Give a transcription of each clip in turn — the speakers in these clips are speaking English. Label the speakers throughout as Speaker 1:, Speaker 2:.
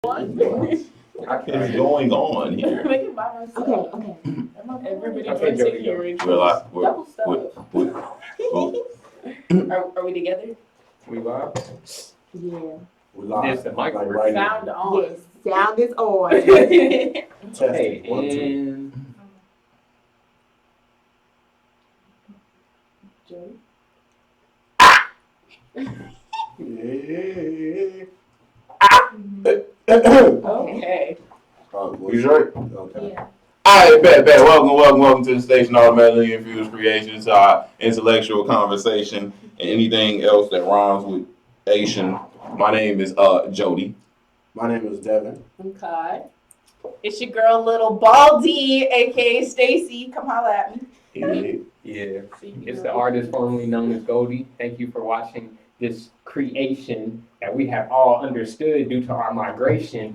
Speaker 1: What is going on here?
Speaker 2: Make it by myself.
Speaker 3: Okay.
Speaker 2: Everybody
Speaker 4: Okay,
Speaker 2: drinks
Speaker 4: Jody,
Speaker 2: in
Speaker 4: go.
Speaker 2: here.
Speaker 1: Double
Speaker 2: Are we together?
Speaker 4: We live?
Speaker 3: Yeah.
Speaker 5: We live.
Speaker 4: This the mic
Speaker 5: Like
Speaker 4: works.
Speaker 5: right now.
Speaker 2: Sound on.
Speaker 3: Yes. Sound is on.
Speaker 5: Testing.
Speaker 4: Hey,
Speaker 5: 1, 2.
Speaker 4: and
Speaker 2: Joey?
Speaker 5: Yeah.
Speaker 2: Okay.
Speaker 1: You sure?
Speaker 5: Okay.
Speaker 3: Yeah.
Speaker 1: Alright, bet. Welcome to the station, all melody infused creations, our intellectual conversation, and anything else that rhymes with Asian. My name is Jody.
Speaker 5: My name is Devin.
Speaker 2: I'm Kai. It's your girl, Little Baldy, aka Stacy. Come holla at me.
Speaker 4: yeah, it's the artist formerly known as Goldie. Thank you for watching this creation that we have all understood due to our migration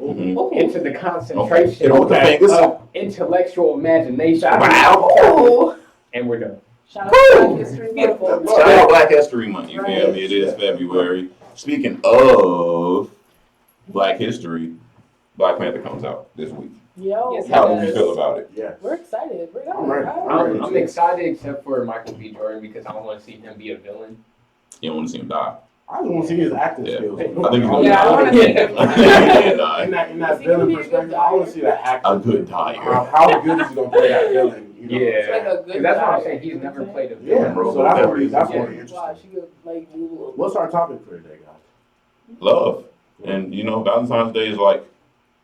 Speaker 4: into the concentration of intellectual imagination.
Speaker 1: Wow.
Speaker 4: And we're done.
Speaker 2: Shout out to Black History Month.
Speaker 1: Shout out Black History Month, you feel me? It is February. Speaking of Black History, Black Panther comes out this week.
Speaker 2: Yo,
Speaker 4: Yes,
Speaker 1: How do you feel about it?
Speaker 5: Yes.
Speaker 2: We're excited. We're
Speaker 5: I'm ready.
Speaker 2: going.
Speaker 4: I'm excited except for Michael B. Jordan because I want to see him be a villain.
Speaker 1: You don't want to see him die.
Speaker 5: I just want to see his acting
Speaker 1: Yeah.
Speaker 5: skills.
Speaker 1: I think he's gonna
Speaker 2: Yeah, I want to see him.
Speaker 5: In that villain perspective, I want to see that acting.
Speaker 1: A good dyer.
Speaker 5: How good is he going to play that villain? You know?
Speaker 4: Yeah,
Speaker 2: like a good
Speaker 4: 'cause that's what I'm
Speaker 2: guy.
Speaker 4: saying. He's never played a
Speaker 5: Yeah,
Speaker 4: villain.
Speaker 1: bro.
Speaker 5: so that's what
Speaker 4: Yeah.
Speaker 5: interesting.
Speaker 2: Wow, she could like move a little.
Speaker 5: What's our topic for today, guys?
Speaker 1: Love. And you know, Valentine's Day is like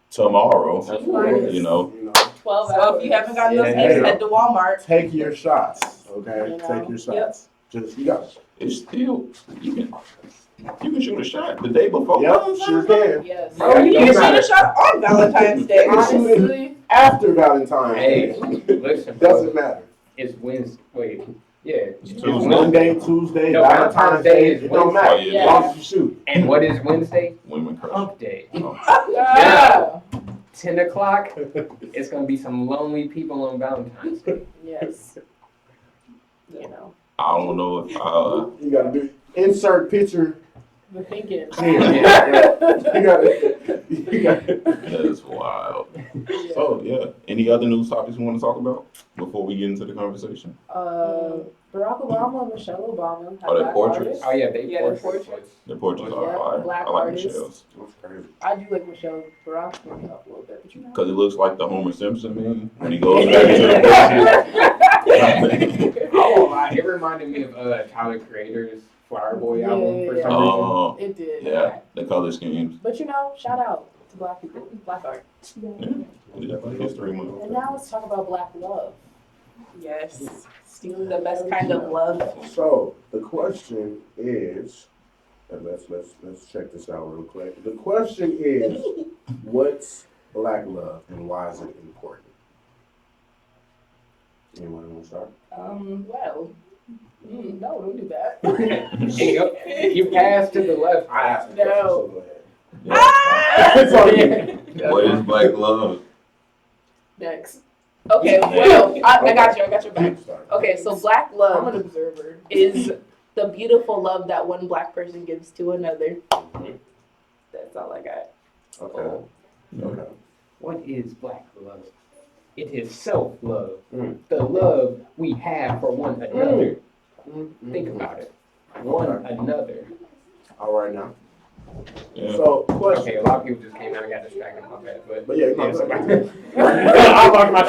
Speaker 1: tomorrow.
Speaker 4: That's
Speaker 2: right.
Speaker 1: You know.
Speaker 2: 12 hours. So if you haven't gotten those
Speaker 4: Yeah.
Speaker 2: gifts, head to Walmart.
Speaker 5: Take your shots, okay?
Speaker 2: You know?
Speaker 5: Take your shots. Just, you got it.
Speaker 1: It's still you can shoot a shot the day before.
Speaker 5: Yep,
Speaker 1: Valentine's
Speaker 5: sure
Speaker 1: Day.
Speaker 5: can.
Speaker 2: Yes.
Speaker 5: Oh,
Speaker 2: you
Speaker 5: you
Speaker 2: can
Speaker 5: got
Speaker 2: shoot a
Speaker 5: it.
Speaker 2: shot on Valentine's Day.
Speaker 5: Honestly, after Valentine's
Speaker 4: Hey,
Speaker 5: Day.
Speaker 4: listen, bro.
Speaker 5: Doesn't matter.
Speaker 4: It's Wednesday. Wait, yeah.
Speaker 1: It's
Speaker 4: It's
Speaker 1: Tuesday.
Speaker 5: Monday, Tuesday,
Speaker 4: No,
Speaker 5: Valentine's Day.
Speaker 4: is
Speaker 5: It don't
Speaker 4: Wednesday.
Speaker 5: matter.
Speaker 1: Oh,
Speaker 5: As
Speaker 1: yeah.
Speaker 5: long as you shoot.
Speaker 4: And what is Wednesday?
Speaker 1: Women crush.
Speaker 4: Hump Day.
Speaker 2: Yeah.
Speaker 4: 10 o'clock, it's going to be some lonely people on Valentine's Day.
Speaker 2: Yes. You know,
Speaker 1: I don't know if
Speaker 5: You gotta do insert picture.
Speaker 2: we're thinking.
Speaker 5: Yeah. You got it.
Speaker 1: that's wild. So yeah. Any other news topics we want to talk about before we get into the conversation?
Speaker 2: Barack Obama and Michelle Obama.
Speaker 1: Oh, they're
Speaker 2: black
Speaker 1: portraits?
Speaker 2: artists.
Speaker 4: Oh, yeah, they
Speaker 2: Yeah,
Speaker 4: portraits.
Speaker 2: portraits.
Speaker 1: The portraits are
Speaker 2: Yeah,
Speaker 1: fire.
Speaker 2: black
Speaker 1: I like
Speaker 2: artists.
Speaker 1: Michelle's
Speaker 5: That's crazy.
Speaker 2: I do like Michelle. Barack's bring me up a little bit, but you know.
Speaker 1: because it looks like the Homer Simpson meme when he goes back into the
Speaker 4: I won't lie, it reminded me of Tyler Creator's Flower Boy album for some reason.
Speaker 1: Oh,
Speaker 2: It did.
Speaker 1: yeah, the color schemes.
Speaker 2: But you know, shout out to black people, black art.
Speaker 1: Yeah, like History Month.
Speaker 2: And now let's talk about black love. Yes. Still the best kind of love.
Speaker 5: So the question is, and let's check this out real quick. The question is, what's black love and why is it important? Anyone want to start?
Speaker 2: Well, no, don't do that.
Speaker 4: You passed to the left.
Speaker 5: I asked the
Speaker 2: No.
Speaker 5: question, so go ahead.
Speaker 1: Yeah.
Speaker 5: It's all you.
Speaker 1: What is black love?
Speaker 2: Next. Okay, well, I got you. I got your back.
Speaker 5: You start.
Speaker 2: Okay, so black
Speaker 3: I'm
Speaker 2: love
Speaker 3: an observer.
Speaker 2: is the beautiful love that one black person gives to another. That's all I got.
Speaker 5: Okay. Okay.
Speaker 4: What is black love? It is self-love.
Speaker 5: Mm.
Speaker 4: The love we have for one another. Think
Speaker 5: Mm.
Speaker 4: about it. One another.
Speaker 5: All right now.
Speaker 1: Yeah.
Speaker 5: So question.
Speaker 4: Okay, a lot of people just came out and got distracted. My bad.
Speaker 5: But yeah,
Speaker 4: Yeah,
Speaker 5: no,
Speaker 4: somebody- I lost my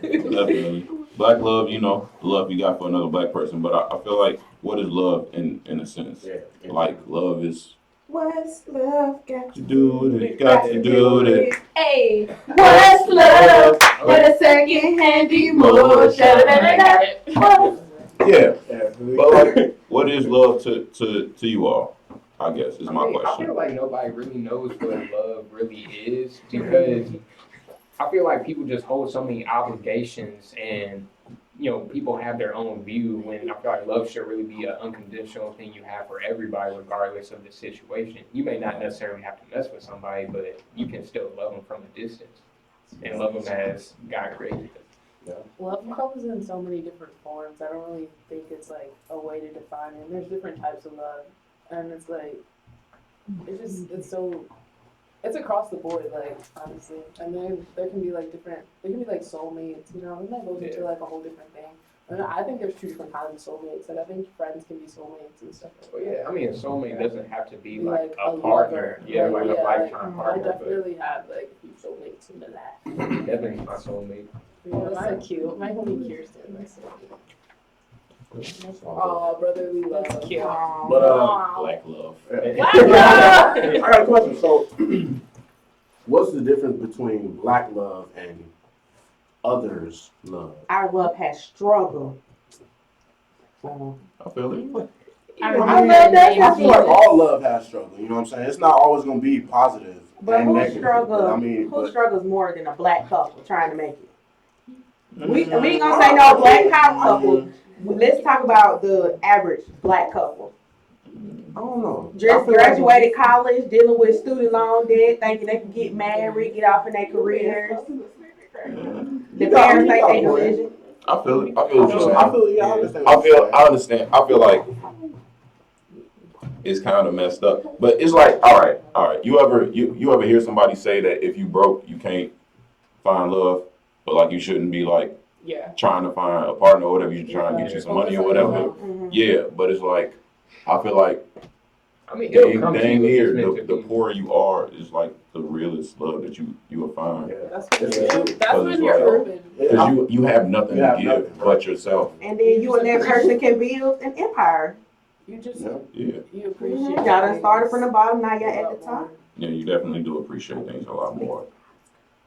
Speaker 4: street.
Speaker 1: Definitely. Black love, you know, the love you got for another black person. But I feel like, what is love in a sense?
Speaker 5: Yeah.
Speaker 1: Like, love is
Speaker 2: What's love got
Speaker 1: to do with it, got to do with it.
Speaker 2: Hey, what's love but a second-hand emotion?
Speaker 1: Yeah.
Speaker 5: Yeah.
Speaker 1: But like, what is love to you all? I guess is my
Speaker 4: I
Speaker 1: question.
Speaker 4: feel like nobody really knows what love really is because I feel like people just hold so many obligations and, you know, people have their own view when I feel like love should really be an unconditional thing you have for everybody regardless of the situation. You may not necessarily have to mess with somebody, but you can still love them from a distance and love them as God created them.
Speaker 2: Love comes in so many different forms. I don't really think it's like a way to define it. There's different types of love, and it's like
Speaker 6: It's across the board, like, honestly. And then there can be like soulmates, you know, and that goes into like a whole different thing. And I think there's two different kinds of soulmates. Like, I think friends can be soulmates and stuff like
Speaker 4: Well,
Speaker 6: that.
Speaker 4: yeah, I mean, a soulmate doesn't have to be
Speaker 6: Be
Speaker 4: like a
Speaker 6: lover.
Speaker 4: partner. Yeah, like a
Speaker 6: Yeah,
Speaker 4: lifetime
Speaker 6: I
Speaker 4: partner,
Speaker 6: definitely have like a few soulmates into that.
Speaker 4: but definitely my soulmate.
Speaker 2: Oh, that's so
Speaker 6: my,
Speaker 2: cute.
Speaker 6: my homie Kirsten, that's so cute.
Speaker 5: That's all
Speaker 6: Oh, brotherly love.
Speaker 2: That's cute.
Speaker 5: But
Speaker 1: Black love.
Speaker 5: I got a question. So, what's the difference between black love and others love?
Speaker 3: Our love has struggled.
Speaker 1: I feel it.
Speaker 3: I love that.
Speaker 5: I feel like all love has struggle. You know what I'm saying? It's not always gonna be positive
Speaker 3: But
Speaker 5: and
Speaker 3: who
Speaker 5: negative.
Speaker 3: struggles?
Speaker 5: But I mean,
Speaker 3: Who
Speaker 5: but,
Speaker 3: struggles more than a black couple trying to make it? We ain't gonna say no black couple. Let's talk about the average black couple.
Speaker 5: I don't know.
Speaker 3: Just graduated college, dealing with student loan debt, thinking they can get married, get off in their careers. The parents think they religion.
Speaker 1: I feel it. I feel what you're saying.
Speaker 5: I feel. Yeah, I understand.
Speaker 1: I understand. I feel like it's kind of messed up, but it's like, all right. You ever hear somebody say that if you broke, you can't find love, but like you shouldn't be like
Speaker 2: Yeah.
Speaker 1: trying to find a partner or whatever. You trying to get you some money or whatever.
Speaker 3: Mhm.
Speaker 1: Yeah, but it's like I feel like
Speaker 4: I mean, it'll
Speaker 1: dang,
Speaker 4: come to
Speaker 1: dang
Speaker 4: you if
Speaker 1: near
Speaker 4: it's meant to
Speaker 1: the
Speaker 4: be.
Speaker 1: poorer you are is like the realest love that you will find.
Speaker 5: Yeah.
Speaker 6: That's
Speaker 5: It's
Speaker 6: when,
Speaker 5: true.
Speaker 6: that's when you're urban.
Speaker 1: Because you have nothing
Speaker 5: You
Speaker 1: to
Speaker 5: have
Speaker 1: give
Speaker 5: nothing,
Speaker 1: but
Speaker 5: right.
Speaker 1: yourself.
Speaker 3: And then you and that person can build an empire.
Speaker 6: You just,
Speaker 5: Yeah.
Speaker 1: Yeah.
Speaker 6: you appreciate
Speaker 3: Y'all done started from the bottom, now y'all at the top.
Speaker 1: Yeah, you definitely do appreciate things a lot more.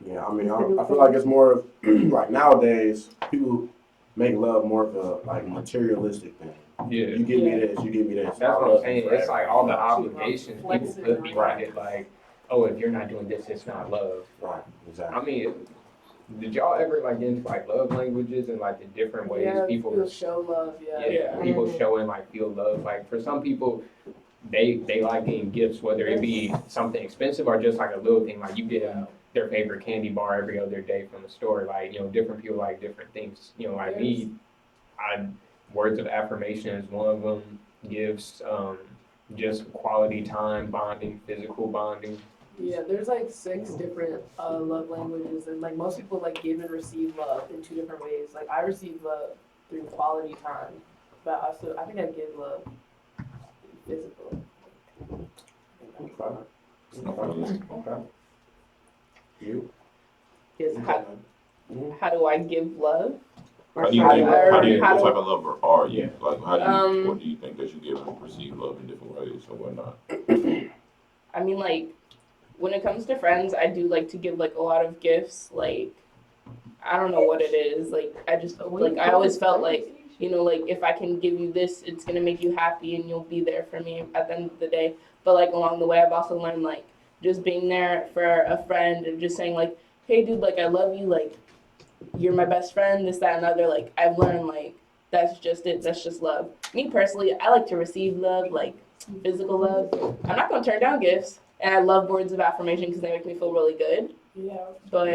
Speaker 5: Yeah, I mean, I feel like it's more of like nowadays people make love more of a like materialistic thing.
Speaker 4: Yeah.
Speaker 5: You give me this, you give me this.
Speaker 4: That's what I'm saying. It's like all the obligations people put behind it. Like, oh, if you're not doing this, it's not love.
Speaker 5: Right, exactly.
Speaker 4: I mean, did y'all ever like get into like love languages and like the different ways people
Speaker 6: show love,
Speaker 4: people show and like feel love? Like for some people, they like getting gifts, whether it be something expensive or just like a little thing. Like you get their favorite candy bar every other day from the store. Like, you know, different people like different things. You know, like me, words of affirmation is one of them. Gifts, just quality time, bonding, physical bonding.
Speaker 6: Yeah, there's like 6 different love languages, and like most people like give and receive love in 2 different ways. Like I receive love through quality time, but also I think I give love through physical.
Speaker 5: Okay. You?
Speaker 3: Just
Speaker 2: How do I give love?
Speaker 1: How do you think? What
Speaker 2: How do-
Speaker 1: type of lover are you? Like, how do you?
Speaker 2: Um,
Speaker 1: What do you think that you give and receive love in different ways or whatnot?
Speaker 2: I mean, like, when it comes to friends, I do like to give like a lot of gifts. Like, I don't know what it is. Like, I always felt like, you know, like if I can give you this, it's gonna make you happy and you'll be there for me at the end of the day. But like along the way, I've also learned like just being there for a friend and just saying like, hey, dude, like I love you, like you're my best friend, this, that, and other. Like I've learned like that's just it. That's just love. Me personally, I like to receive love, like physical love. I'm not gonna turn down gifts, and I love words of affirmation because they make me feel really good.
Speaker 6: Yeah.
Speaker 2: But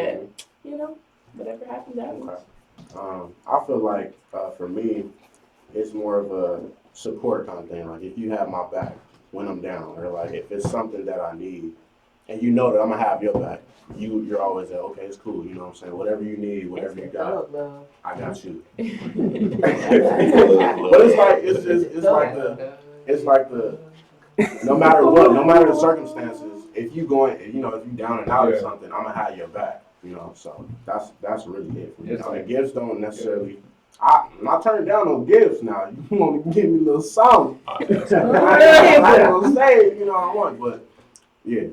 Speaker 2: you know, whatever happens, happens.
Speaker 5: Okay. I feel like for me, it's more of a support kind of thing. Like if you have my back when I'm down, or like if it's something that I need, and you know that I'm gonna have your back, you're always there. Okay, it's cool. You know what I'm saying? Whatever you need, whatever you got, I got you. But it's like the no matter what, no matter the circumstances, if you down and out or something, I'm gonna have your back. You know, so that's really it for me. I mean, gifts don't necessarily. I'm not turning down no gifts now. You want to give me a little something. I don't say, I want, but yeah.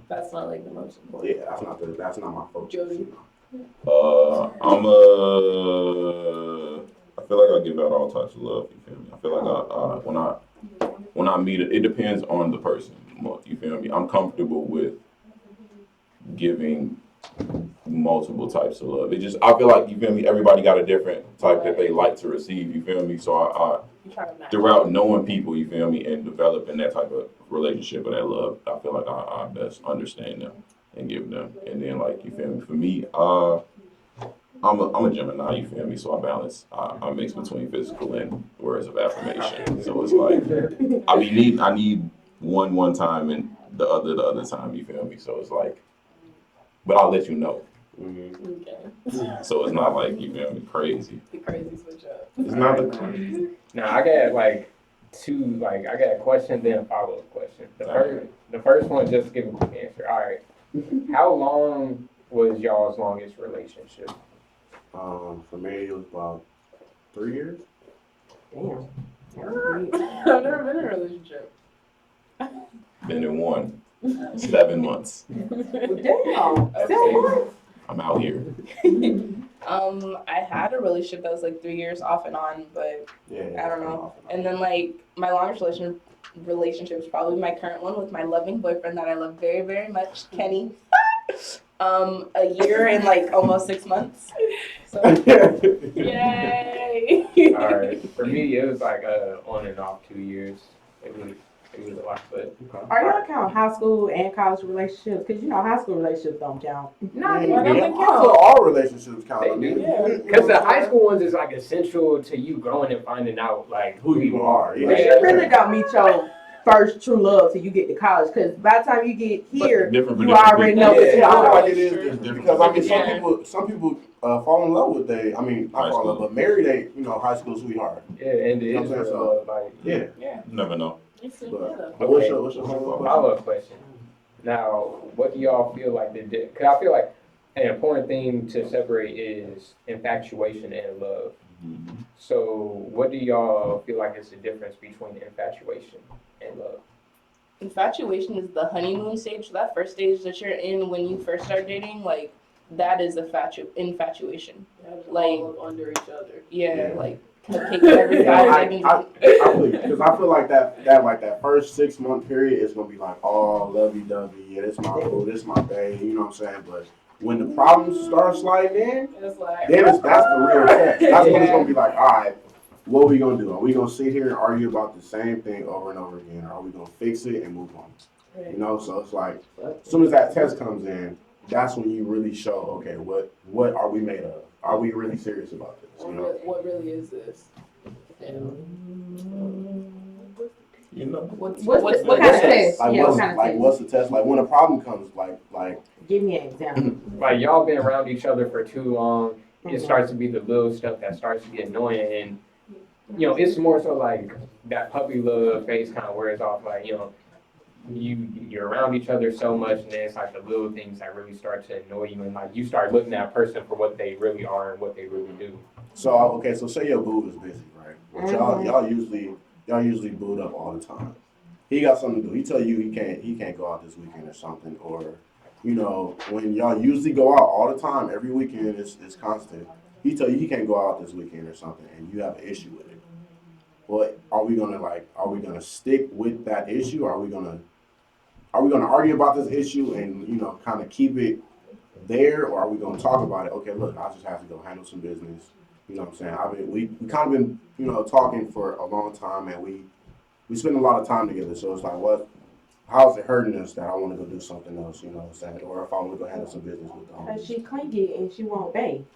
Speaker 6: That's not like the most important.
Speaker 5: Yeah, that's not my focus.
Speaker 6: Jody.
Speaker 1: I feel like I give out all types of love. You feel me? I feel like when I meet it depends on the person. You feel me? I'm comfortable with giving multiple types of love. I feel like, you feel me, everybody got a different type that they like to receive, you feel me? So I throughout knowing people, you feel me, and developing that type of relationship and that love, I feel like I best understand them and give them. And then, like, you feel me, for me, I'm a Gemini, you feel me, so I mix between physical and words of affirmation. So it's like I need one time and the other time. You feel me? So it's like, but I'll let you know.
Speaker 5: Mhm.
Speaker 6: Okay.
Speaker 1: So it's not like you feel me crazy.
Speaker 6: The crazy switch up.
Speaker 1: It's not the
Speaker 4: Now I got like two, like I got a question, then a follow up question. The first one, just give a quick answer. All right. How long was y'all's longest relationship?
Speaker 5: For me, it was about 3 years.
Speaker 3: Damn.
Speaker 6: I've never been in a relationship.
Speaker 1: been in one 7 months.
Speaker 3: Damn.
Speaker 4: Okay.
Speaker 1: I'm out here.
Speaker 2: I had a relationship that was like 3 years off and on, but
Speaker 5: Yeah.
Speaker 2: I don't know. And then like my longest relationship is probably my current one with my loving boyfriend that I love very, very much, Kenny. A year and like almost 6 months. So yay!
Speaker 4: All right. For me, it was like on and off 2 years. It was a lot, but
Speaker 3: Are y'all count high school and college relationships? Because you know high school relationships don't count.
Speaker 6: No, I
Speaker 5: Yeah,
Speaker 6: don't
Speaker 5: yeah.
Speaker 6: think
Speaker 5: I feel all relationships count.
Speaker 4: They
Speaker 5: I mean,
Speaker 4: do.
Speaker 6: Yeah.
Speaker 4: because the high school ones is like essential to you growing and finding out like
Speaker 5: Who you are, yeah.
Speaker 3: But you really don't meet your first true love till you get to college. Because by the time you get here,
Speaker 1: Different for
Speaker 3: you
Speaker 1: different
Speaker 3: already
Speaker 1: people.
Speaker 3: know what
Speaker 5: Yeah,
Speaker 3: you
Speaker 5: I feel
Speaker 3: want.
Speaker 5: like it is different because I mean some
Speaker 2: Yeah.
Speaker 5: people fall in love with not
Speaker 1: High
Speaker 5: fall in love,
Speaker 1: school.
Speaker 5: but marry high school sweetheart.
Speaker 4: yeah, and it
Speaker 5: You know
Speaker 4: is
Speaker 5: what I'm saying?
Speaker 4: real love, like
Speaker 5: Yeah.
Speaker 2: Yeah.
Speaker 1: You never know.
Speaker 5: But what's your follow-up question?
Speaker 4: follow-up question. Now, what do y'all feel like because I feel like an important thing to separate is infatuation and love. So, what do y'all feel like is the difference between infatuation and love?
Speaker 2: Infatuation is the honeymoon stage. So that first stage that you're in when you first start dating, like that is infatuation. Like-
Speaker 6: all up under each other.
Speaker 2: Yeah,
Speaker 5: Yeah.
Speaker 2: like cupcakes every
Speaker 5: Yeah,
Speaker 2: 5
Speaker 5: I
Speaker 2: seconds.
Speaker 5: because I feel like that first 6 month period is gonna be like all lovey dovey. Yeah, this my boo, this my babe. You know what I'm saying? But when the problems start sliding in,
Speaker 6: It's like
Speaker 5: then that's the real test. That's when it's
Speaker 2: Yeah.
Speaker 5: gonna be like, all right, what are we gonna do? Are we gonna sit here and argue about the same thing over and over again, or are we gonna fix it and move on? You know, so it's like as soon as that test comes in, that's when you really show, okay, what are we made of? Are we really serious about this? You know?
Speaker 6: what really is this? Yeah.
Speaker 1: You know.
Speaker 3: What
Speaker 2: What's
Speaker 3: kind
Speaker 2: the
Speaker 3: of test?
Speaker 5: Like
Speaker 3: Yeah,
Speaker 5: what's
Speaker 3: what kind of
Speaker 5: like
Speaker 3: test?
Speaker 5: what's the test? Like when a problem comes, like
Speaker 3: Give me an example.
Speaker 4: Like y'all been around each other for too long, it
Speaker 3: Mhm.
Speaker 4: starts to be the little stuff that starts to get annoying, and it's more so like that puppy love phase kind of wears off. Like you're around each other so much, and then it's like the little things that really start to annoy you, and like you start looking at a person for what they really are and what they really do.
Speaker 5: so okay, so say your boo is busy, right? But y'all usually booed up all the time. He got something to do. He tell you he can't go out this weekend or something, or when y'all usually go out all the time, every weekend it's constant. He tell you he can't go out this weekend or something, and you have an issue with it. Well, are we gonna stick with that issue? Or are we gonna argue about this issue and kind of keep it there, or are we gonna talk about it? Okay, look, I just have to go handle some business. You know what I'm saying? We kind of been talking for a long time, and we spend a lot of time together. So it's like, how's it hurting us that I want to go do something else? You know what I'm saying? Or if I want to go handle some business with them.
Speaker 3: Because she clingy and she won't bang.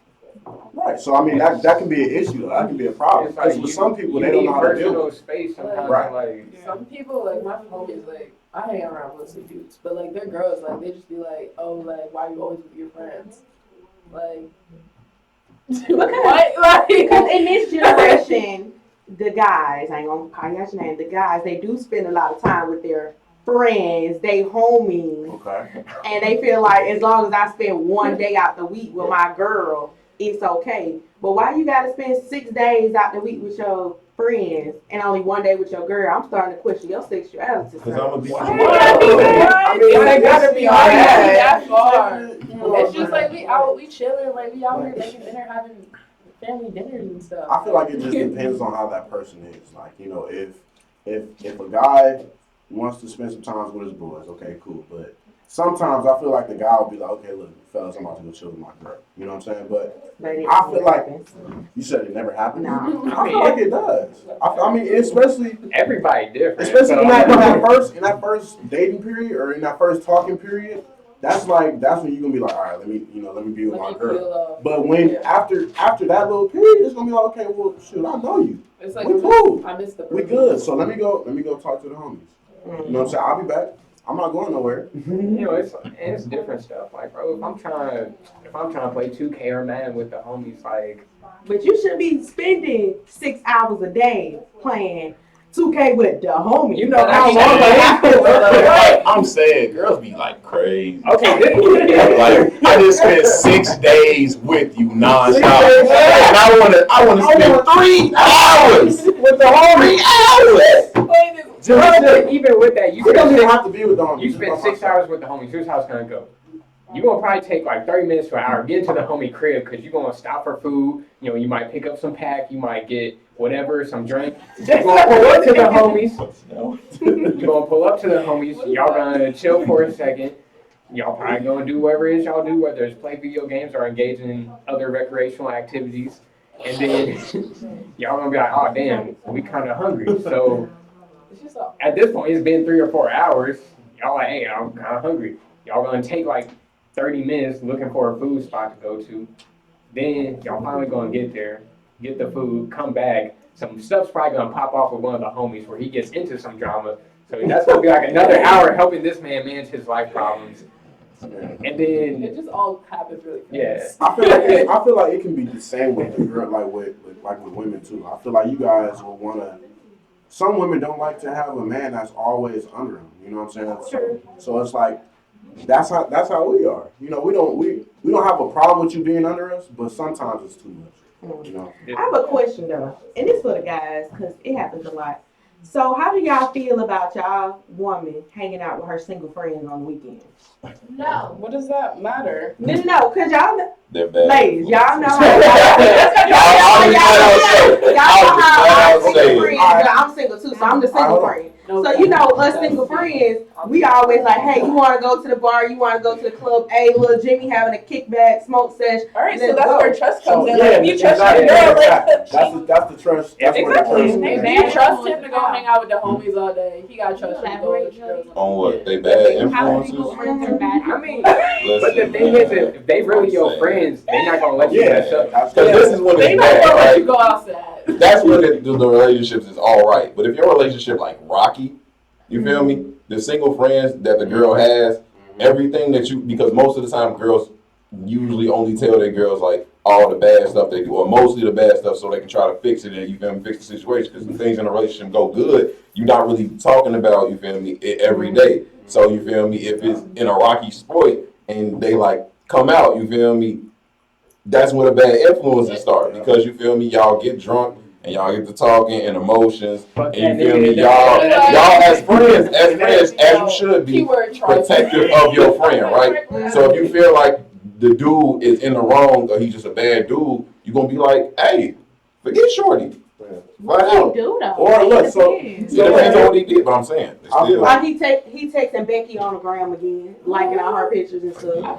Speaker 5: Right. So I mean that can be an issue. That can be a problem.
Speaker 4: It's like
Speaker 5: Because for some people,
Speaker 4: you
Speaker 5: they don't
Speaker 4: need
Speaker 5: know how to deal
Speaker 4: personal
Speaker 5: with it.
Speaker 4: space sometimes.
Speaker 5: Right.
Speaker 4: Like
Speaker 6: Some people, like my homies, like I hang around mostly dudes, but like they're girls, like they just be like, oh, like why you always with your friends? Like what? Like
Speaker 3: Because in this generation, the guys, I ain't gonna call you out your name, the guys, they do spend a lot of time with their friends, they homies,
Speaker 5: Okay.
Speaker 3: and they feel like as long as I spend one day out the week with my girl, it's okay. But why you gotta spend 6 days out the week with your friends and only one day with your girl? I'm starting to question your sexuality.
Speaker 1: Because I'm gonna be.
Speaker 6: What?
Speaker 5: I mean, they gotta be all
Speaker 6: that far.
Speaker 5: You
Speaker 6: It's just like we chilling, like we out here making dinner, having family dinners and stuff.
Speaker 5: I feel like it just depends on how that person is. Like, if a guy wants to spend some time with his boys, okay, cool. But sometimes I feel like the guy will be like, okay, look, fellas, I'm about to go chill with my girl. You know what I'm saying? But I feel like you said it never happened.
Speaker 3: No.
Speaker 5: I feel like it does. I mean, especially
Speaker 4: everybody different.
Speaker 5: especially
Speaker 4: so
Speaker 5: in
Speaker 4: I'm
Speaker 5: that first dating period or in that first talking period. That's when you're gonna be like, all right, let me be with my girl. But when after that little period, it's gonna be like, okay, well, shoot, I know you.
Speaker 6: It's like
Speaker 5: We cool.
Speaker 6: I miss the
Speaker 5: We good. So let me go talk to the homies. You know what I'm saying? I'll be back. I'm not going nowhere.
Speaker 4: You know, it's different stuff. Like, bro, if I'm trying to play 2K or Madden with the homies, like,
Speaker 3: But you should be spending 6 hours a day playing 2K with the homies.
Speaker 4: you know how long
Speaker 1: I'm saying, girls be like crazy.
Speaker 4: Okay,
Speaker 1: Like, I just spent 6 days with you nonstop, and I wanna spend 3 hours
Speaker 4: with the homies.
Speaker 1: 3 hours.
Speaker 4: Even with that, you
Speaker 5: You don't even
Speaker 4: spend
Speaker 5: have to be with the homies.
Speaker 4: you spend 6 hours with the homies. Here's how it's gonna go. You're gonna probably take like 30 minutes to an hour, get into the homie crib, because you're gonna stop for food. You know, you might pick up some pack, you might get whatever, some drink. You're gonna pull up to the homies. You're gonna pull up to the homies. Y'all gonna chill for a second. Y'all probably gonna do whatever it is y'all do, whether it's play video games or engage in other recreational activities. And then y'all gonna be like, oh damn, we kind of hungry. So at this point, it's been 3 or 4 hours. Y'all like, hey, I'm kind of hungry. Y'all gonna take like 30 minutes looking for a food spot to go to. Then y'all finally gonna get there, get the food, come back. Some stuff's probably gonna pop off with one of the homies where he gets into some drama. So that's gonna be like another hour helping this man manage his life problems. And then
Speaker 6: It just all happens really fast.
Speaker 4: yeah,
Speaker 5: I feel like it can be the same with the girl, like with women too. I feel like you guys will wanna. Some women don't like to have a man that's always under them. You know what I'm saying?
Speaker 6: Sure.
Speaker 5: So it's like that's how we are. You know, we don't have a problem with you being under us, but sometimes it's too much. You know.
Speaker 3: I have a question though, and this for the guys because it happens a lot. So how do y'all feel about y'all woman hanging out with her single friends on the weekends?
Speaker 6: No.
Speaker 2: What does that matter?
Speaker 3: No, cause y'all,
Speaker 1: They're bad.
Speaker 3: ladies, y'all know how
Speaker 1: I was
Speaker 3: I'm
Speaker 1: saying.
Speaker 3: single friends. I'm single too, so I'm the single friend. So you know, us single friends, we always like, hey, you want to go to the bar? You want to go to the club? Hey, little Jimmy having a kickback, smoke sesh.
Speaker 2: All right, so
Speaker 3: Let's
Speaker 2: that's
Speaker 3: go.
Speaker 2: where trust comes in.
Speaker 5: yeah,
Speaker 2: Like, if you trust
Speaker 5: exactly,
Speaker 2: your girl,
Speaker 5: exactly.
Speaker 2: like,
Speaker 5: That's the trust. That's where the
Speaker 2: Exactly.
Speaker 5: trust
Speaker 6: If
Speaker 5: is.
Speaker 6: you trust him to go hang out with the homies all day, he got trust you to go with girls.
Speaker 1: On what? They bad influences?
Speaker 4: I mean,
Speaker 1: Listen,
Speaker 4: but the thing is, if they really your friends, they're not gonna let you mess up.
Speaker 5: That's
Speaker 1: Because this is when
Speaker 6: They
Speaker 1: it's
Speaker 6: not
Speaker 1: bad,
Speaker 6: gonna let
Speaker 1: right?
Speaker 6: you go outside.
Speaker 1: That's when the relationships is all right. But if your relationship like rocky, you feel me? The single friends that the girl has, everything that you, because most of the time girls usually only tell their girls like all the bad stuff they do, or mostly the bad stuff, so they can try to fix it and you feel me, fix the situation. Because when things in a relationship go good, you're not really talking about, you feel me, it every day. So you feel me, if it's in a rocky sport and they like come out, you feel me, that's when the bad influences start, because you feel me, y'all get drunk and y'all get to talking and emotions, and you feel me, y'all as friends, as you should be
Speaker 2: keyword trust.
Speaker 1: protective of your friend, right? So if you feel like the dude is in the wrong or he's just a bad dude, you're gonna be like, hey, forget Shorty. Find out.
Speaker 7: do though?
Speaker 5: Or look, so
Speaker 1: It depends on what he did, but I'm saying. It's
Speaker 5: I feel
Speaker 1: still,
Speaker 5: like-
Speaker 3: He texting Becky on the gram again, liking all her pictures and stuff.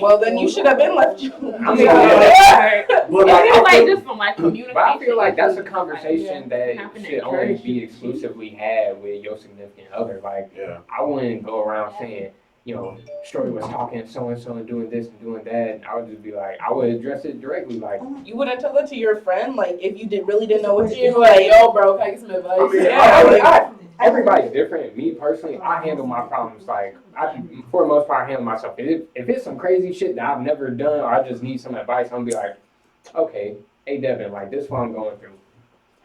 Speaker 2: Well, then you should have been left you.
Speaker 4: I mean,
Speaker 5: But like, I feel-
Speaker 7: just from like communication.
Speaker 4: But I feel like that's a conversation that
Speaker 7: Happening
Speaker 4: should only
Speaker 7: encourage
Speaker 4: be
Speaker 7: you.
Speaker 4: exclusively had with your significant other. Like,
Speaker 5: yeah.
Speaker 4: I wouldn't go around saying, you know, Shorty was talking to so and so and doing this and doing that. I would just be like, I would address it directly, like,
Speaker 2: You wouldn't tell it to your friend, like if you really didn't know what to do, like, yo, bro, can I get some advice?
Speaker 4: everybody's different. Me personally, I handle my problems like, for the most part, I handle myself. If it's some crazy shit that I've never done or I just need some advice, I'm gonna be like, okay, hey Devin, like this is what I'm going through.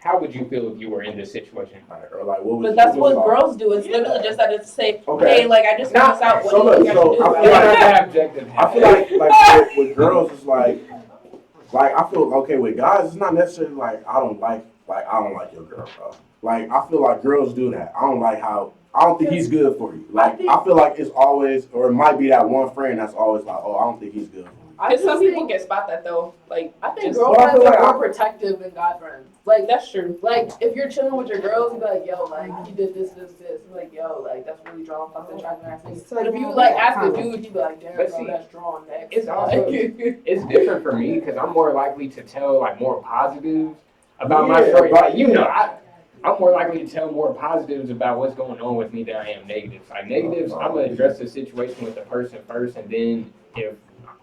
Speaker 4: How would you feel if you were in this situation?
Speaker 5: Or like, what was
Speaker 2: But that's what
Speaker 5: thought?
Speaker 2: girls do. It's literally just that it's say,
Speaker 5: Okay.
Speaker 2: hey, like I just found this out. What
Speaker 5: So
Speaker 2: do you think I
Speaker 5: look,
Speaker 2: should do
Speaker 5: so
Speaker 2: about
Speaker 5: I feel
Speaker 2: it?
Speaker 5: like-
Speaker 4: That objective.
Speaker 5: I feel like with girls, it's like I feel okay with guys. It's not necessarily like I don't like your girl, bro. Like I feel like girls do that. I don't think he's good for you. Like I feel like it's always, or it might be that one friend that's always like, oh, I don't think he's good for you.
Speaker 2: Because some people can spot that though. Like
Speaker 6: I think
Speaker 2: just-
Speaker 6: girlfriends
Speaker 5: Well, I feel
Speaker 6: are
Speaker 5: like
Speaker 6: more protective than guy friends.
Speaker 2: like that's true.
Speaker 6: Like, if you're chilling with your girls, you be like, yo, like, you did this. You be like, yo, like, that's really drawn fucking attractive.
Speaker 3: So
Speaker 6: But if you,
Speaker 3: now
Speaker 6: like,
Speaker 3: we
Speaker 6: ask
Speaker 3: got
Speaker 6: a dude, you be like, damn,
Speaker 4: But
Speaker 6: bro,
Speaker 4: see,
Speaker 6: that's drawn next.
Speaker 4: it's also it's different for me because I'm more likely to tell like more positives about my
Speaker 5: Yeah,
Speaker 4: story.
Speaker 5: but-
Speaker 4: Like, you know, I'm more likely to tell more positives about what's going on with me than I am negatives. Like negatives, I'm gonna address the situation with the person first, and then if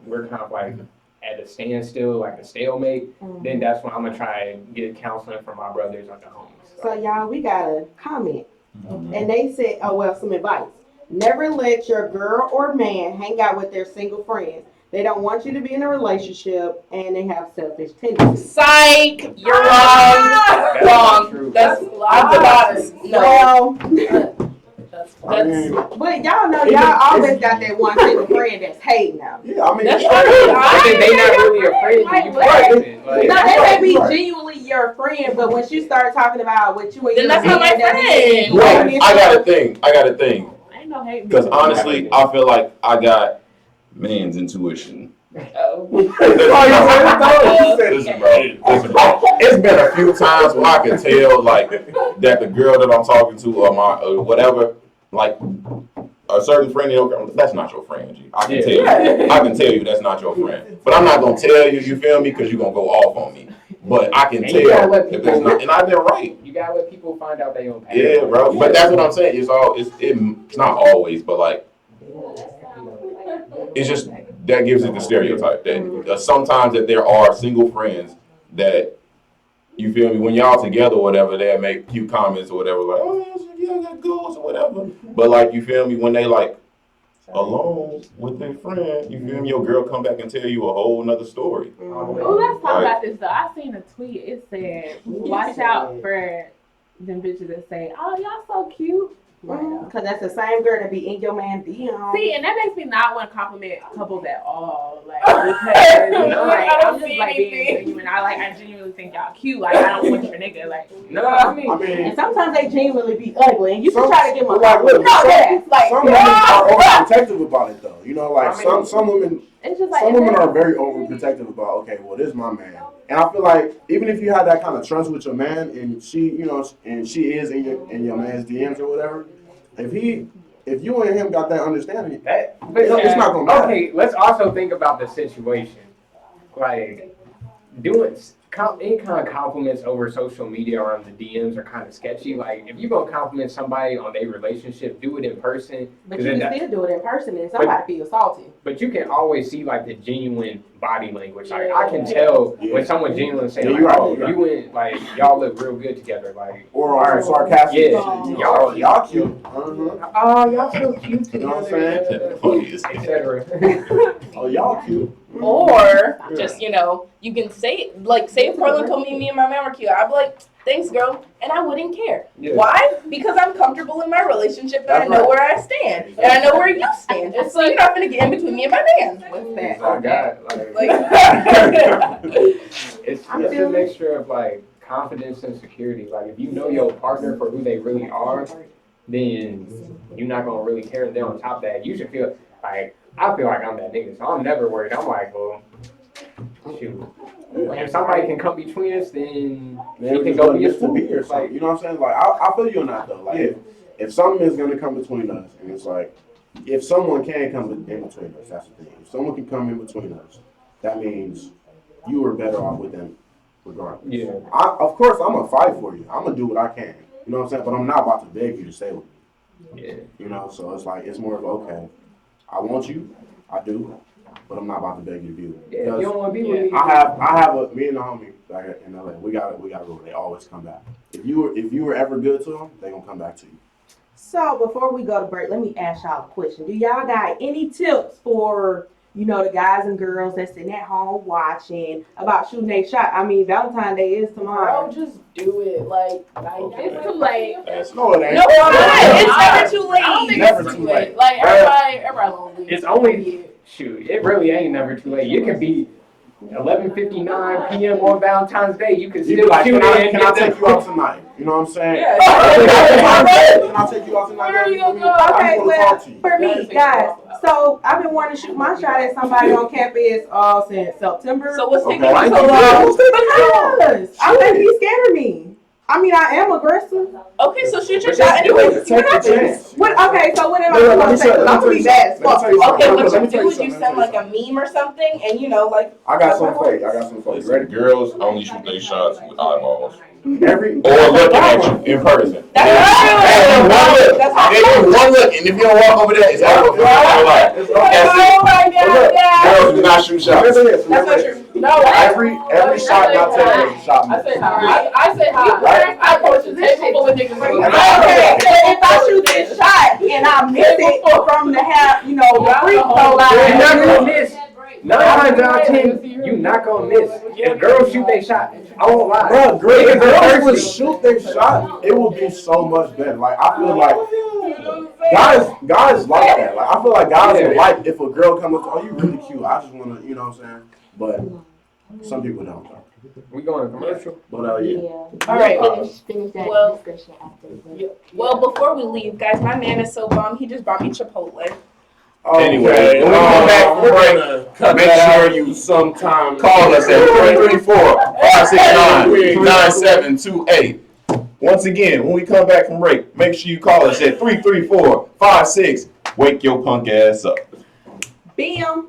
Speaker 4: we're kind of like at a standstill, like a stalemate, then
Speaker 3: Mhm.
Speaker 4: that's when I'm gonna try and get counseling from my brothers or the homies.
Speaker 3: So y'all, we got a comment And they said, oh, well, some advice. Never let your girl or man hang out with their single friends. They don't want you to be in a relationship, and they have selfish tendencies.
Speaker 2: Psych! You're wrong. Wrong. That's lies. No.
Speaker 3: Well,
Speaker 6: That's
Speaker 3: but y'all know y'all always got that one single friend that's hating now.
Speaker 5: Yeah, I mean,
Speaker 2: That's
Speaker 5: it's-
Speaker 2: true.
Speaker 4: I think they not really a friend.
Speaker 6: Like,
Speaker 4: You
Speaker 6: what?
Speaker 4: private. Like,
Speaker 3: No, they may be
Speaker 5: Right.
Speaker 3: genuinely your friend, but once you start talking about what you and
Speaker 2: Then
Speaker 3: your
Speaker 2: that's not my
Speaker 3: man done did,
Speaker 2: friend.
Speaker 1: Well,
Speaker 3: and
Speaker 1: I got a thing.
Speaker 6: ain't no hate.
Speaker 1: Because honestly, I feel like I got man's intuition.
Speaker 2: Oh.
Speaker 1: Listen, bro. It's been a few times where I can tell, like, that the girl that I'm talking to or my whatever, like, a certain friend, that's not your friend, G. I can tell you. I can tell you that's not your friend. But I'm not gonna tell you, you feel me? Because you're gonna go off on me. But I can
Speaker 4: And you gotta
Speaker 1: tell
Speaker 4: let
Speaker 1: if
Speaker 4: people-
Speaker 1: that's not, and I've been right.
Speaker 4: You gotta let people find out they own path.
Speaker 1: Yeah, bro. But that's what I'm saying. It's not always, but like, it's just that gives it the stereotype that sometimes that there are single friends that, you feel me, when y'all together or whatever, they'll make cute comments or whatever, like, oh yeah, I got goals or whatever. But like, you feel me, when they like alone with their friend, you feel me, your girl come back and tell you a whole nother story.
Speaker 6: Oh, let's talk about this though. I seen a tweet. It said, "Watch out for them bitches that say, oh, y'all so cute."
Speaker 3: Because that's the same girl that be in your man DM.
Speaker 6: See, and that makes me not want to compliment couples at all. Like, because I'm just like being genuine. I genuinely think y'all cute. Like, I don't want your nigga. Like,
Speaker 4: No, I mean,
Speaker 3: And sometimes they genuinely be ugly, and you can
Speaker 5: Some-
Speaker 3: try to give them a
Speaker 5: like, look,
Speaker 3: no, that's like,
Speaker 5: some women are overprotective about it though. You know, like
Speaker 4: I mean,
Speaker 5: some women,
Speaker 6: it's just like
Speaker 5: some women are very overprotective about. Okay, well, this is my man, and I feel like even if you have that kind of trust with your man, and she, you know, and she is in your man's DMs or whatever, if you and him got that understanding, it's not gonna matter.
Speaker 4: Okay, let's also think about the situation. Like, doing any kind of compliments over social media or on the DMs are kind of sketchy. Like, if you're gonna compliment somebody on their relationship, do it in person.
Speaker 3: but you can still do it in person, and somebody feel salty.
Speaker 4: But you can always see like the genuine body language. Like, I can tell when someone's genuine saying,
Speaker 5: Yeah,
Speaker 4: like,
Speaker 5: you're right,
Speaker 4: "Oh,
Speaker 5: you're right.
Speaker 4: you and like y'all look real good together." Like,
Speaker 5: Or on some sarcastic
Speaker 4: Yeah.
Speaker 5: shit. You know, y'all cute.
Speaker 4: "Oh, y'all so cute
Speaker 5: You know what I'm
Speaker 4: together,"
Speaker 1: Funny as
Speaker 4: etc.
Speaker 5: Oh, y'all cute.
Speaker 2: Or just, you know, you can say if Portland told me and my man were cute, I'd be like, thanks, girl, and I wouldn't care.
Speaker 4: Yeah.
Speaker 2: Why? Because I'm comfortable in my relationship and I
Speaker 5: That's
Speaker 2: know
Speaker 5: right.
Speaker 2: where I stand and I know where you stand. So you're not gonna get in between me and my man. What's that?
Speaker 4: Oh God,
Speaker 2: Like,
Speaker 4: it's a mixture of like confidence and security. Like, if you know your partner for who they really are, then you're not gonna really care. And then on top of that, you should feel like, I feel like I'm that nigga, so I'm never worried. I'm like, well, shoot. If somebody can come between us, then
Speaker 5: Man,
Speaker 4: he can
Speaker 5: just
Speaker 4: go
Speaker 5: go
Speaker 4: be a
Speaker 5: to be or
Speaker 4: fool.
Speaker 5: something.
Speaker 4: Like,
Speaker 5: You know what I'm saying? Like, I feel you on that though. Like, if something is gonna come between us, and it's like, if someone can come in between us, that's the thing. If someone can come in between us, that means you are better off with them, regardless.
Speaker 4: yeah.
Speaker 5: Of course, I'm gonna fight for you. I'm gonna do what I can. You know what I'm saying? But I'm not about to beg you to stay with me.
Speaker 4: Yeah.
Speaker 5: You know, so it's like, it's more of okay, I want you, I do, but I'm not about to beg you to be with me.
Speaker 4: Yeah, if
Speaker 5: Because
Speaker 4: you don't want to be with me.
Speaker 5: I have me and the homie back in LA. We got rule. They always come back. If you were ever good to them, they gonna come back to you.
Speaker 3: So before we go to break, let me ask y'all a question. Do y'all got any tips for, you know, the guys and girls that's sitting at home watching about shooting their shot? I mean, Valentine Day is tomorrow.
Speaker 6: bro, just do it. Like it's too late.
Speaker 5: No, it ain't.
Speaker 2: no, it's never too late.
Speaker 6: I don't think
Speaker 5: Never
Speaker 6: it's
Speaker 5: too
Speaker 6: too
Speaker 5: late.
Speaker 6: late. Like everybody gonna leave.
Speaker 4: It's only, shoot, it really ain't never too late. You can be 11:59 p.m. on Valentine's Day. You can
Speaker 5: You be
Speaker 4: still
Speaker 5: like,
Speaker 4: shoot it.
Speaker 5: can I take you out tonight? You know what I'm saying?
Speaker 6: Yeah.
Speaker 5: Can I take you out tonight?
Speaker 6: Where are you gonna go?
Speaker 5: I
Speaker 3: Okay,
Speaker 5: just wanna
Speaker 3: well,
Speaker 5: talk to you.
Speaker 3: for me, guys, so I've been wanting to shoot my shot at somebody on campus since September.
Speaker 2: So what's taking
Speaker 5: Okay.
Speaker 2: you so long?
Speaker 3: Because I think he's scared of me. I mean, I am aggressive.
Speaker 2: Okay, so shoot your
Speaker 5: But
Speaker 2: shot
Speaker 5: just do it.
Speaker 2: anyway.
Speaker 5: Take the chance.
Speaker 3: What? Okay, so what am I
Speaker 5: Let me
Speaker 3: supposed to say?
Speaker 5: tell-
Speaker 3: 'Cause
Speaker 5: let
Speaker 3: I'm
Speaker 5: me
Speaker 3: gonna be
Speaker 5: tell
Speaker 3: bad
Speaker 5: you
Speaker 3: as
Speaker 5: something.
Speaker 3: fuck.
Speaker 5: Let me tell
Speaker 2: Okay,
Speaker 5: you
Speaker 2: what
Speaker 5: something.
Speaker 2: you do is you
Speaker 5: Let me
Speaker 2: send
Speaker 5: tell
Speaker 2: like
Speaker 5: you
Speaker 2: a meme or something, and you know, like
Speaker 5: I got something for you. I got something for you.
Speaker 1: Listen,
Speaker 5: Ready?
Speaker 1: girls only shoot their shots with eyeballs.
Speaker 5: Every
Speaker 1: Or looking at you in person.
Speaker 2: That's
Speaker 1: Hey, one look.
Speaker 2: That's how
Speaker 1: They give you one look, and if you don't walk over there, it's over for your life.
Speaker 5: It's
Speaker 1: That's
Speaker 5: okay.
Speaker 2: Oh my God, yeah.
Speaker 1: Girls do not shoot shots.
Speaker 5: Remember this.
Speaker 6: That's
Speaker 5: Remember
Speaker 6: not
Speaker 5: this.
Speaker 6: true. No,
Speaker 5: Every shot not taken is a shot
Speaker 6: I
Speaker 5: missed.
Speaker 6: say hi. I say hi.
Speaker 5: Right?
Speaker 6: I approach the table full of niggas.
Speaker 3: Okay, so if I shoot this shot and I miss it from the half, you know, the free throw
Speaker 4: You're not
Speaker 3: line.
Speaker 4: gonna miss. 9 times out of 10, you not gonna miss. If girls shoot their shot, I won't lie.
Speaker 5: Bro, great. If
Speaker 4: Niggas are
Speaker 5: girls would
Speaker 4: thirsty.
Speaker 5: shoot their shot, it would be so much better. Like I feel like guys like that. Like I feel like guys would like if a girl comes up to, oh, you really cute. I just wanna, you know what I'm saying? But some people don't.
Speaker 4: We going to commercial?
Speaker 5: But yeah.
Speaker 2: All right.
Speaker 7: Finish that
Speaker 2: Well-
Speaker 7: discussion after.
Speaker 2: Well, before we leave, guys, my man is so bummed. He just bought me Chipotle.
Speaker 1: Anyway, when we come back from break, make sure you
Speaker 8: sometime
Speaker 1: call us at 334-569-9728. Once again, when we come back from break, make sure you call us at 334-56. Wake your punk ass up.
Speaker 3: Bam.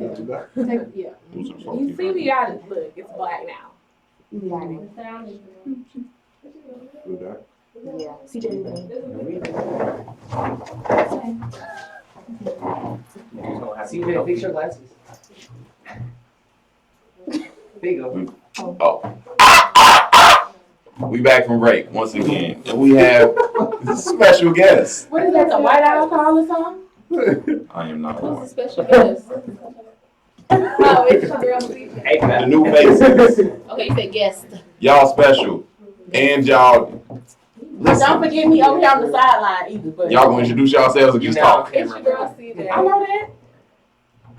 Speaker 6: Yeah.
Speaker 1: Who's a
Speaker 6: You
Speaker 1: funky
Speaker 6: see me out of look, it's black now.
Speaker 5: Who that?
Speaker 6: Yeah. CJ.
Speaker 4: CJ, fix your glasses. There you go.
Speaker 1: Oh. We back from break once again, and we have a special guest.
Speaker 3: What is that, the White Alcohol or something?
Speaker 1: I am not
Speaker 2: Who's the
Speaker 1: one.
Speaker 2: special guest?
Speaker 6: Oh, it's your girl CJ.
Speaker 4: Hey,
Speaker 1: The new faces.
Speaker 2: Okay, you said guest.
Speaker 1: Y'all special. And y'all, listen,
Speaker 3: Don't forget me over here on the sideline either. But
Speaker 1: y'all gonna introduce yourselves and just talk.
Speaker 6: It's your girl CJ.
Speaker 3: I know that.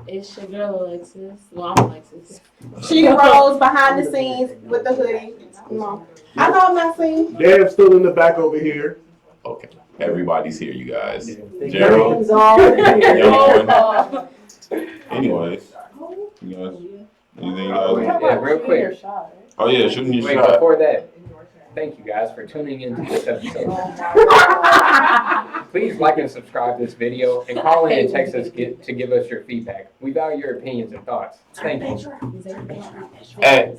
Speaker 2: It's your girl Alexis. Well, I'm Alexis.
Speaker 3: She rolls behind the scenes with the hoodie. No. I know I'm not seen.
Speaker 5: Dan's still in the back over here.
Speaker 1: Okay, everybody's here, you guys. Gerald,
Speaker 3: Names all
Speaker 1: young one. Anyways, you guys, anything else?
Speaker 4: Yeah, real quick.
Speaker 1: Oh yeah, shooting your
Speaker 4: Wait,
Speaker 1: shot.
Speaker 4: before that, thank you guys for tuning in to this episode. Please like and subscribe this video and call in and text us to give us your feedback. We value your opinions and thoughts. Thank you.
Speaker 1: At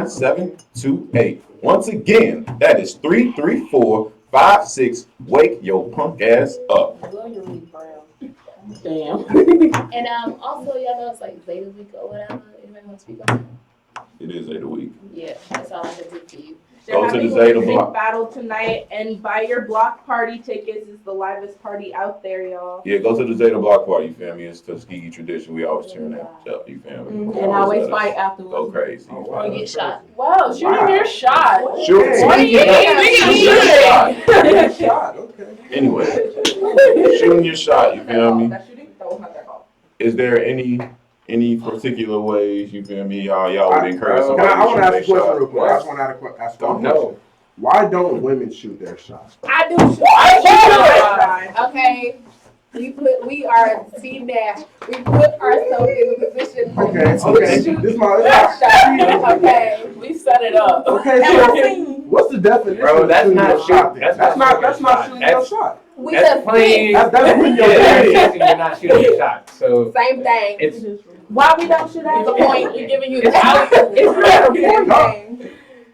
Speaker 1: 334-569-9728. Once again, that is 334-56. Wake your punk ass up.
Speaker 3: Damn.
Speaker 2: And also y'all know it's like Zeta week or whatever. Anybody want to speak on that?
Speaker 1: It is 8 a week.
Speaker 2: Yeah, that's all I can do for you.
Speaker 1: Go
Speaker 2: They're
Speaker 1: to the
Speaker 2: having
Speaker 1: Zeta
Speaker 2: a big
Speaker 1: block.
Speaker 2: battle tonight, and buy your block party tickets. It's the livest party out there, y'all.
Speaker 1: Yeah, go to the Zeta Block Party, you feel me? It's Tuskegee tradition. We always turn that up, you feel me?
Speaker 3: And always
Speaker 1: let us
Speaker 3: fight afterwards.
Speaker 1: Go crazy.
Speaker 2: Or you get shot.
Speaker 6: Wow, shooting your shot.
Speaker 1: Shoot.
Speaker 6: What are you
Speaker 1: Shoot.
Speaker 5: Shot, okay.
Speaker 1: Anyway, shooting your shot, you feel me?
Speaker 2: That's shooting? That was not that call.
Speaker 1: Is there any particular ways, you feel me, y'all would encourage
Speaker 5: Can
Speaker 1: somebody
Speaker 5: I want to ask a
Speaker 1: to shoot their
Speaker 5: question
Speaker 1: shot?
Speaker 5: real quick. I just want to ask one
Speaker 4: No.
Speaker 5: question. Why don't women shoot their shot?
Speaker 6: I do shoot. I shoot. Okay. We are a team that we put ourselves in a position for
Speaker 5: Okay,
Speaker 6: you to
Speaker 5: okay.
Speaker 6: shoot
Speaker 5: This my
Speaker 6: shot. Okay. We set it up.
Speaker 5: Okay, so what's the definition
Speaker 4: Bro,
Speaker 5: of
Speaker 4: that's
Speaker 5: shooting
Speaker 4: not
Speaker 5: your shot?
Speaker 4: shooting.
Speaker 5: Then?
Speaker 4: That's not shooting your
Speaker 5: That's not
Speaker 4: shot.
Speaker 5: shooting your shot.
Speaker 6: We
Speaker 4: That's
Speaker 6: just
Speaker 4: playing.
Speaker 5: That's putting your
Speaker 4: Yeah,
Speaker 5: hand.
Speaker 4: you're not shooting your shot. So
Speaker 6: same thing.
Speaker 4: it's
Speaker 3: Why we don't shoot
Speaker 6: It's
Speaker 3: our
Speaker 6: a point. We're giving you the
Speaker 4: It's
Speaker 6: out. It's not a point game.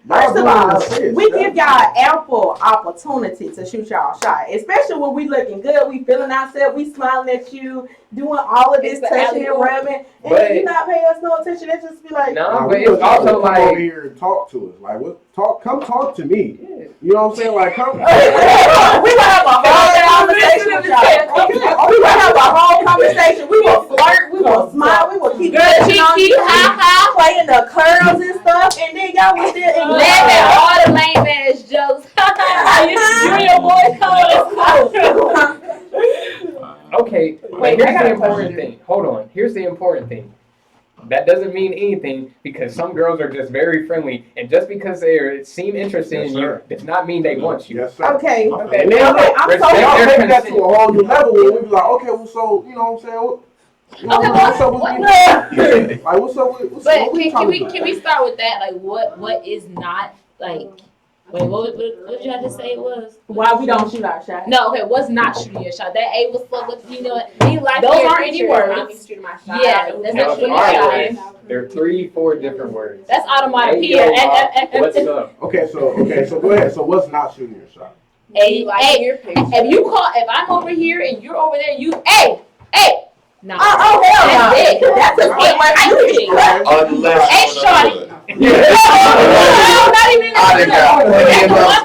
Speaker 3: First of
Speaker 5: Y'all
Speaker 3: all,
Speaker 5: doing this,
Speaker 3: we give y'all ample opportunity to shoot y'all shot, especially when we looking good, we feeling ourselves, we smiling at you, doing all of this
Speaker 6: It's the
Speaker 3: touching and
Speaker 6: alley-oop.
Speaker 3: rubbing, and
Speaker 4: But-
Speaker 3: then you not paying us no attention. It just be like,
Speaker 4: no,
Speaker 5: Nah,
Speaker 4: but
Speaker 5: we
Speaker 4: it's
Speaker 5: want y'all to
Speaker 4: also
Speaker 5: come over
Speaker 4: like
Speaker 5: here and talk to us. Like, come talk to me. You know what I'm saying? Like, come.
Speaker 3: we gonna have a whole conversation with y'all. We gonna have a whole conversation. We will flirt, we will smile, we will keep touching on you, playing the curls and stuff, and then y'all will still
Speaker 2: Laugh at all the lame ass jokes. you and your boys come
Speaker 4: okay.
Speaker 6: Wait,
Speaker 4: Here's
Speaker 6: I got
Speaker 4: the
Speaker 6: a
Speaker 4: important
Speaker 6: question.
Speaker 4: thing. Hold on. Here's the important thing. That doesn't mean anything because some girls are just very friendly, and just because they seem interested
Speaker 5: Yes,
Speaker 4: in you
Speaker 5: sir.
Speaker 4: does not mean they want you.
Speaker 5: Yes, sir.
Speaker 3: Okay.
Speaker 4: Okay.
Speaker 5: And then
Speaker 3: Okay, I'm
Speaker 4: Respect
Speaker 3: so
Speaker 5: y'all
Speaker 4: their
Speaker 5: take that to
Speaker 4: consent.
Speaker 5: a whole new level where we be like, okay, well, so, you know what I'm saying?
Speaker 2: Okay,
Speaker 5: What's up with
Speaker 2: what-
Speaker 5: me?
Speaker 1: Yeah.
Speaker 5: Like, what's up with
Speaker 2: But
Speaker 5: what we
Speaker 2: can
Speaker 5: talking
Speaker 2: we
Speaker 5: about?
Speaker 2: can we start with that? Like what is not like? Wait, what did y'all just say it was?
Speaker 3: Why we don't shoot our shot?
Speaker 2: No, okay, what's not shooting your shot? That A was fuck with, you know what?
Speaker 6: Me like
Speaker 2: Those
Speaker 6: your
Speaker 2: aren't any
Speaker 6: picture,
Speaker 2: words.
Speaker 6: not me shooting my shot.
Speaker 2: Yeah, that's not
Speaker 4: Those
Speaker 2: shooting
Speaker 4: are
Speaker 2: your
Speaker 4: words.
Speaker 2: shot.
Speaker 4: There are 3-4 different words.
Speaker 2: That's automatic.
Speaker 4: Hey, yo, what's
Speaker 2: And
Speaker 4: up?
Speaker 5: Okay, so go ahead. So what's not shooting your shot?
Speaker 6: Me like your picture.
Speaker 2: if I'm over here and you're over there, you hey. No.
Speaker 3: Oh, hell no.
Speaker 2: That's it.
Speaker 3: That's a
Speaker 2: Hey,
Speaker 3: good one.
Speaker 5: Okay.
Speaker 1: Unless
Speaker 2: Hey,
Speaker 1: you're in the hood.
Speaker 2: No, not even in the
Speaker 1: I didn't got
Speaker 2: That's the one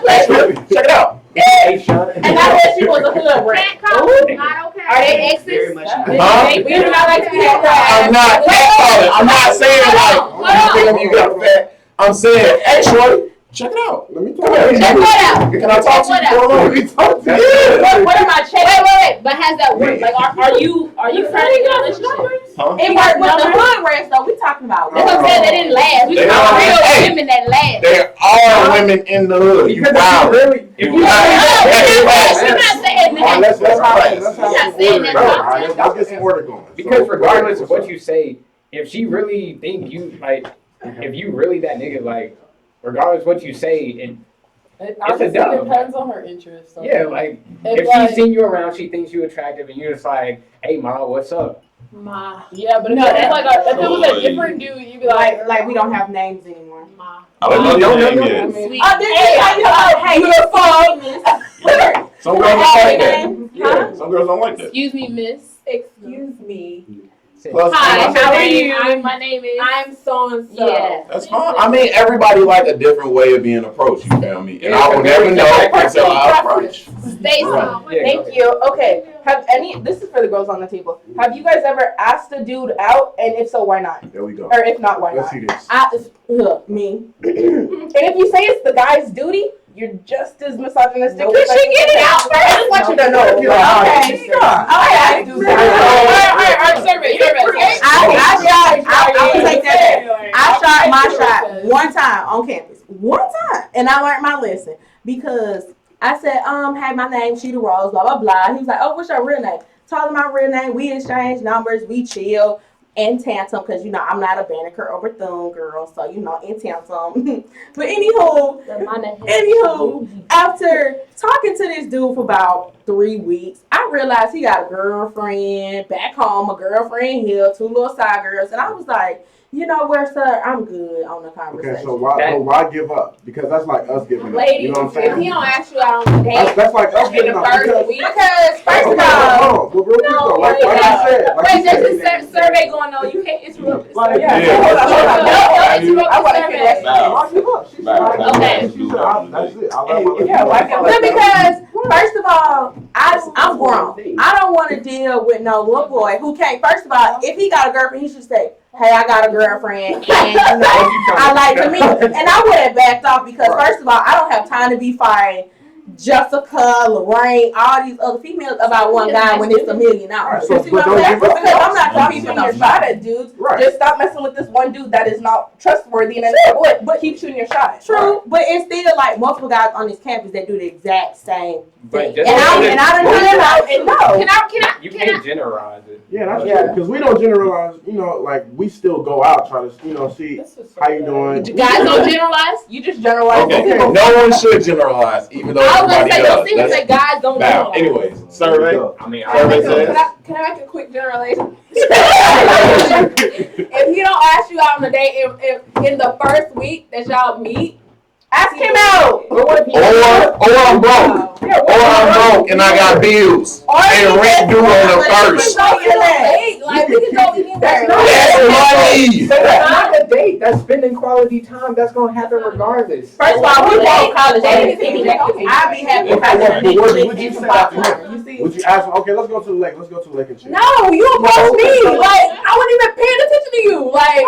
Speaker 2: place.
Speaker 1: Check it out.
Speaker 4: Hey, Sean.
Speaker 3: And I said she was a hood rat.
Speaker 6: Not okay.
Speaker 2: Are they exes?
Speaker 7: Very much.
Speaker 1: Huh?
Speaker 2: We do not like to be around.
Speaker 1: I'm not catcalling. I'm not saying like
Speaker 2: Hold on.
Speaker 1: you think you got fat. I'm saying, hey, shorty, check it out.
Speaker 5: Let me
Speaker 1: Come
Speaker 5: talk.
Speaker 1: here.
Speaker 2: Check what out?
Speaker 1: Can I talk to
Speaker 2: Check
Speaker 1: you
Speaker 2: what
Speaker 1: for a moment?
Speaker 5: Talk to
Speaker 1: Yeah.
Speaker 3: What am I checking?
Speaker 2: Wait. But has that worked? Like, are you currently in a relationship?
Speaker 1: Huh?
Speaker 3: It worked with the hood rats though. We talking about.
Speaker 2: That's what I'm saying. They didn't last. We
Speaker 1: They
Speaker 2: talking
Speaker 1: don't-
Speaker 2: real
Speaker 1: hey.
Speaker 2: women that last.
Speaker 1: There are women in the hood. You
Speaker 4: Because
Speaker 1: wow.
Speaker 4: really,
Speaker 1: You
Speaker 2: No,
Speaker 1: wow.
Speaker 2: we're not saying
Speaker 5: All right,
Speaker 2: that.
Speaker 5: let's have
Speaker 1: Let's
Speaker 5: some
Speaker 2: not saying
Speaker 5: order
Speaker 2: that.
Speaker 5: going. All right, let's get some order going.
Speaker 4: because
Speaker 5: So,
Speaker 4: regardless of
Speaker 5: what's
Speaker 4: what
Speaker 5: up?
Speaker 4: you say, if she really think you like, if you really that nigga, like, regardless what you say, and
Speaker 6: It
Speaker 4: a
Speaker 6: honestly
Speaker 4: dub.
Speaker 6: depends on her interest. So
Speaker 4: Yeah, like
Speaker 6: if
Speaker 4: if
Speaker 6: like,
Speaker 4: she's seen you around, she thinks you attractive, and you're just like, "Hey, Ma, what's up?"
Speaker 6: Ma. Yeah, but if,
Speaker 3: No,
Speaker 6: it was like if it was a
Speaker 1: Boy.
Speaker 6: different dude, you'd be like,
Speaker 3: Like we don't have names anymore.
Speaker 6: Ma.
Speaker 1: I don't know your name
Speaker 4: no,
Speaker 1: yet.
Speaker 6: I mean,
Speaker 2: Sweet.
Speaker 1: Some girls don't like that.
Speaker 3: Huh?
Speaker 1: Yeah, some girls don't like that.
Speaker 2: Excuse me, miss.
Speaker 7: Excuse me.
Speaker 1: Plus,
Speaker 2: Hi,
Speaker 1: plus,
Speaker 2: how are you? My name is.
Speaker 7: I'm so and so.
Speaker 2: Yeah.
Speaker 1: that's fine. I mean, everybody like a different way of being approached. You feel me? And
Speaker 4: Yeah,
Speaker 1: I will never know until
Speaker 2: personal
Speaker 1: I approach.
Speaker 2: Stacy.
Speaker 1: Right.
Speaker 4: Yeah,
Speaker 3: Thank you. Okay. This is for the girls on the table. Have you guys ever asked a dude out? And if so, why not?
Speaker 5: There we go.
Speaker 3: Or if not, why
Speaker 5: Let's
Speaker 3: not?
Speaker 5: see this.
Speaker 3: Me. And if you say it's the guy's duty, you're just as misogynistic.
Speaker 7: Nope.
Speaker 3: You should get it out first. I just want you to know.
Speaker 5: Nope.
Speaker 3: Okay.
Speaker 2: Alright, survey.
Speaker 3: I will take that back. I shot my shot one time on campus. One time. And I learned my lesson. Because I said, hey, my name's Sheeta Rose, blah, blah, blah. He was like, oh, what's your real name? Told him my real name. We exchanged numbers. We chill. And tantrum, because, you know, I'm not a Banneker or Bethune girl. So, you know, in tantrum. But anywho, after talking to this dude for about 3 weeks, I realized he got a girlfriend back home, a girlfriend here, 2 little side girls. And I was like, you know what, sir? I'm good on the conversation.
Speaker 5: Okay, so why give up? Because that's like us giving up.
Speaker 7: Ladies,
Speaker 5: You know what I'm saying?
Speaker 7: if he don't ask you out on a date
Speaker 5: That's like us
Speaker 7: in
Speaker 5: giving
Speaker 7: the
Speaker 5: up.
Speaker 7: first week,
Speaker 3: Because, first of
Speaker 5: Hold
Speaker 3: all,
Speaker 5: on. But real quick though, like
Speaker 7: wait,
Speaker 5: I said,
Speaker 7: wait, there's a survey going on. You can't interrupt.
Speaker 5: Like,
Speaker 3: yeah,
Speaker 1: Yeah.
Speaker 3: hold on.
Speaker 7: Don't interrupt
Speaker 3: I
Speaker 7: the
Speaker 3: want to hear
Speaker 7: survey.
Speaker 3: that.
Speaker 5: why give up? She said,
Speaker 2: Okay.
Speaker 5: She said, that's it. I love my
Speaker 3: Yeah, why give up? No, because, first of all, I'm grown. I don't want to deal with no little boy who can't, first of all, if he got a girlfriend, he should say, hey, I got a girlfriend, and, you know, I like to meet. And I would have backed off because, first of all, I don't have time to be fighting Jessica, Lorraine, all these other females about one guy when it's $1 million.
Speaker 5: Right,
Speaker 3: You
Speaker 5: so,
Speaker 3: see
Speaker 5: but
Speaker 3: what I'm
Speaker 5: don't
Speaker 3: saying?
Speaker 5: give up.
Speaker 3: Because I'm not competing your shot at dudes.
Speaker 5: Right.
Speaker 3: Just stop messing with this one dude that is not trustworthy and but keep shooting your shot. True, but it's still like multiple guys on this campus that do the exact same
Speaker 4: But
Speaker 3: thing.
Speaker 4: just
Speaker 3: And I done heard it out and no.
Speaker 4: you can't generalize it.
Speaker 5: Yeah, that's true. Because we don't generalize, you know, like we still go out try to, you know, see how you doing.
Speaker 2: Guys don't generalize.
Speaker 3: You just generalize.
Speaker 1: Okay, no one should generalize, even though
Speaker 2: I was gonna
Speaker 1: everybody
Speaker 2: say,
Speaker 1: does.
Speaker 2: don't seem like guys don't
Speaker 1: Now,
Speaker 2: generalize.
Speaker 1: anyways, survey.
Speaker 4: I mean,
Speaker 1: Survey says.
Speaker 7: Can I make a quick generalization? If he don't ask you out on a date, if in the first week that y'all meet,
Speaker 3: Ask him out.
Speaker 1: Or I'm broke. Or I'm broke and I got bills. And rent due on the first.
Speaker 7: like we can go anywhere.
Speaker 1: That's money.
Speaker 4: So that's not a date. That's spending quality time. That's gonna happen regardless.
Speaker 3: First of all, we both college
Speaker 7: Anything.
Speaker 3: I'd be happy if
Speaker 5: But
Speaker 3: I
Speaker 5: would you
Speaker 3: could
Speaker 5: say after him? Would you ask him, okay, let's go to the lake. Let's go to the lake and chill.
Speaker 7: No, you approach me. Like I wasn't even paying attention to you. Like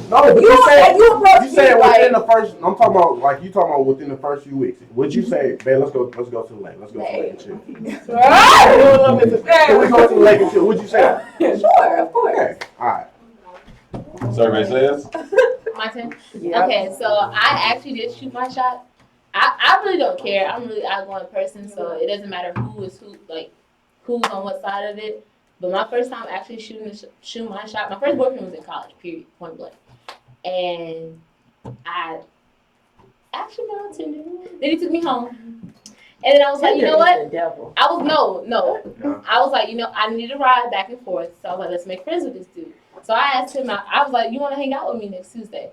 Speaker 5: No, but
Speaker 7: you said you
Speaker 5: you
Speaker 7: approached
Speaker 5: said
Speaker 7: me.
Speaker 5: within
Speaker 7: Like
Speaker 5: the first, I'm talking about, like, you talking about within the first few weeks. Would you say, babe, let's go to the lake. Let's go to the lake and chill. Can we go to the lake and chill? Would you say that?
Speaker 7: sure, of course.
Speaker 5: Okay, all right.
Speaker 1: Survey says.
Speaker 2: My turn.
Speaker 3: Yeah.
Speaker 2: Okay, so I actually did shoot my shot. I really don't care. I'm a really outgoing person, so it doesn't matter who's on what side of it. But my first time actually shooting my shot, my first boyfriend was in college, period, point blank. And I actually went on Tinder. Then he took me home. And then I was like, you know what? I was, no. I was like, you know, I need to ride back and forth. So I was like, let's make friends with this dude. So I asked him, I was like, you want to hang out with me next Tuesday?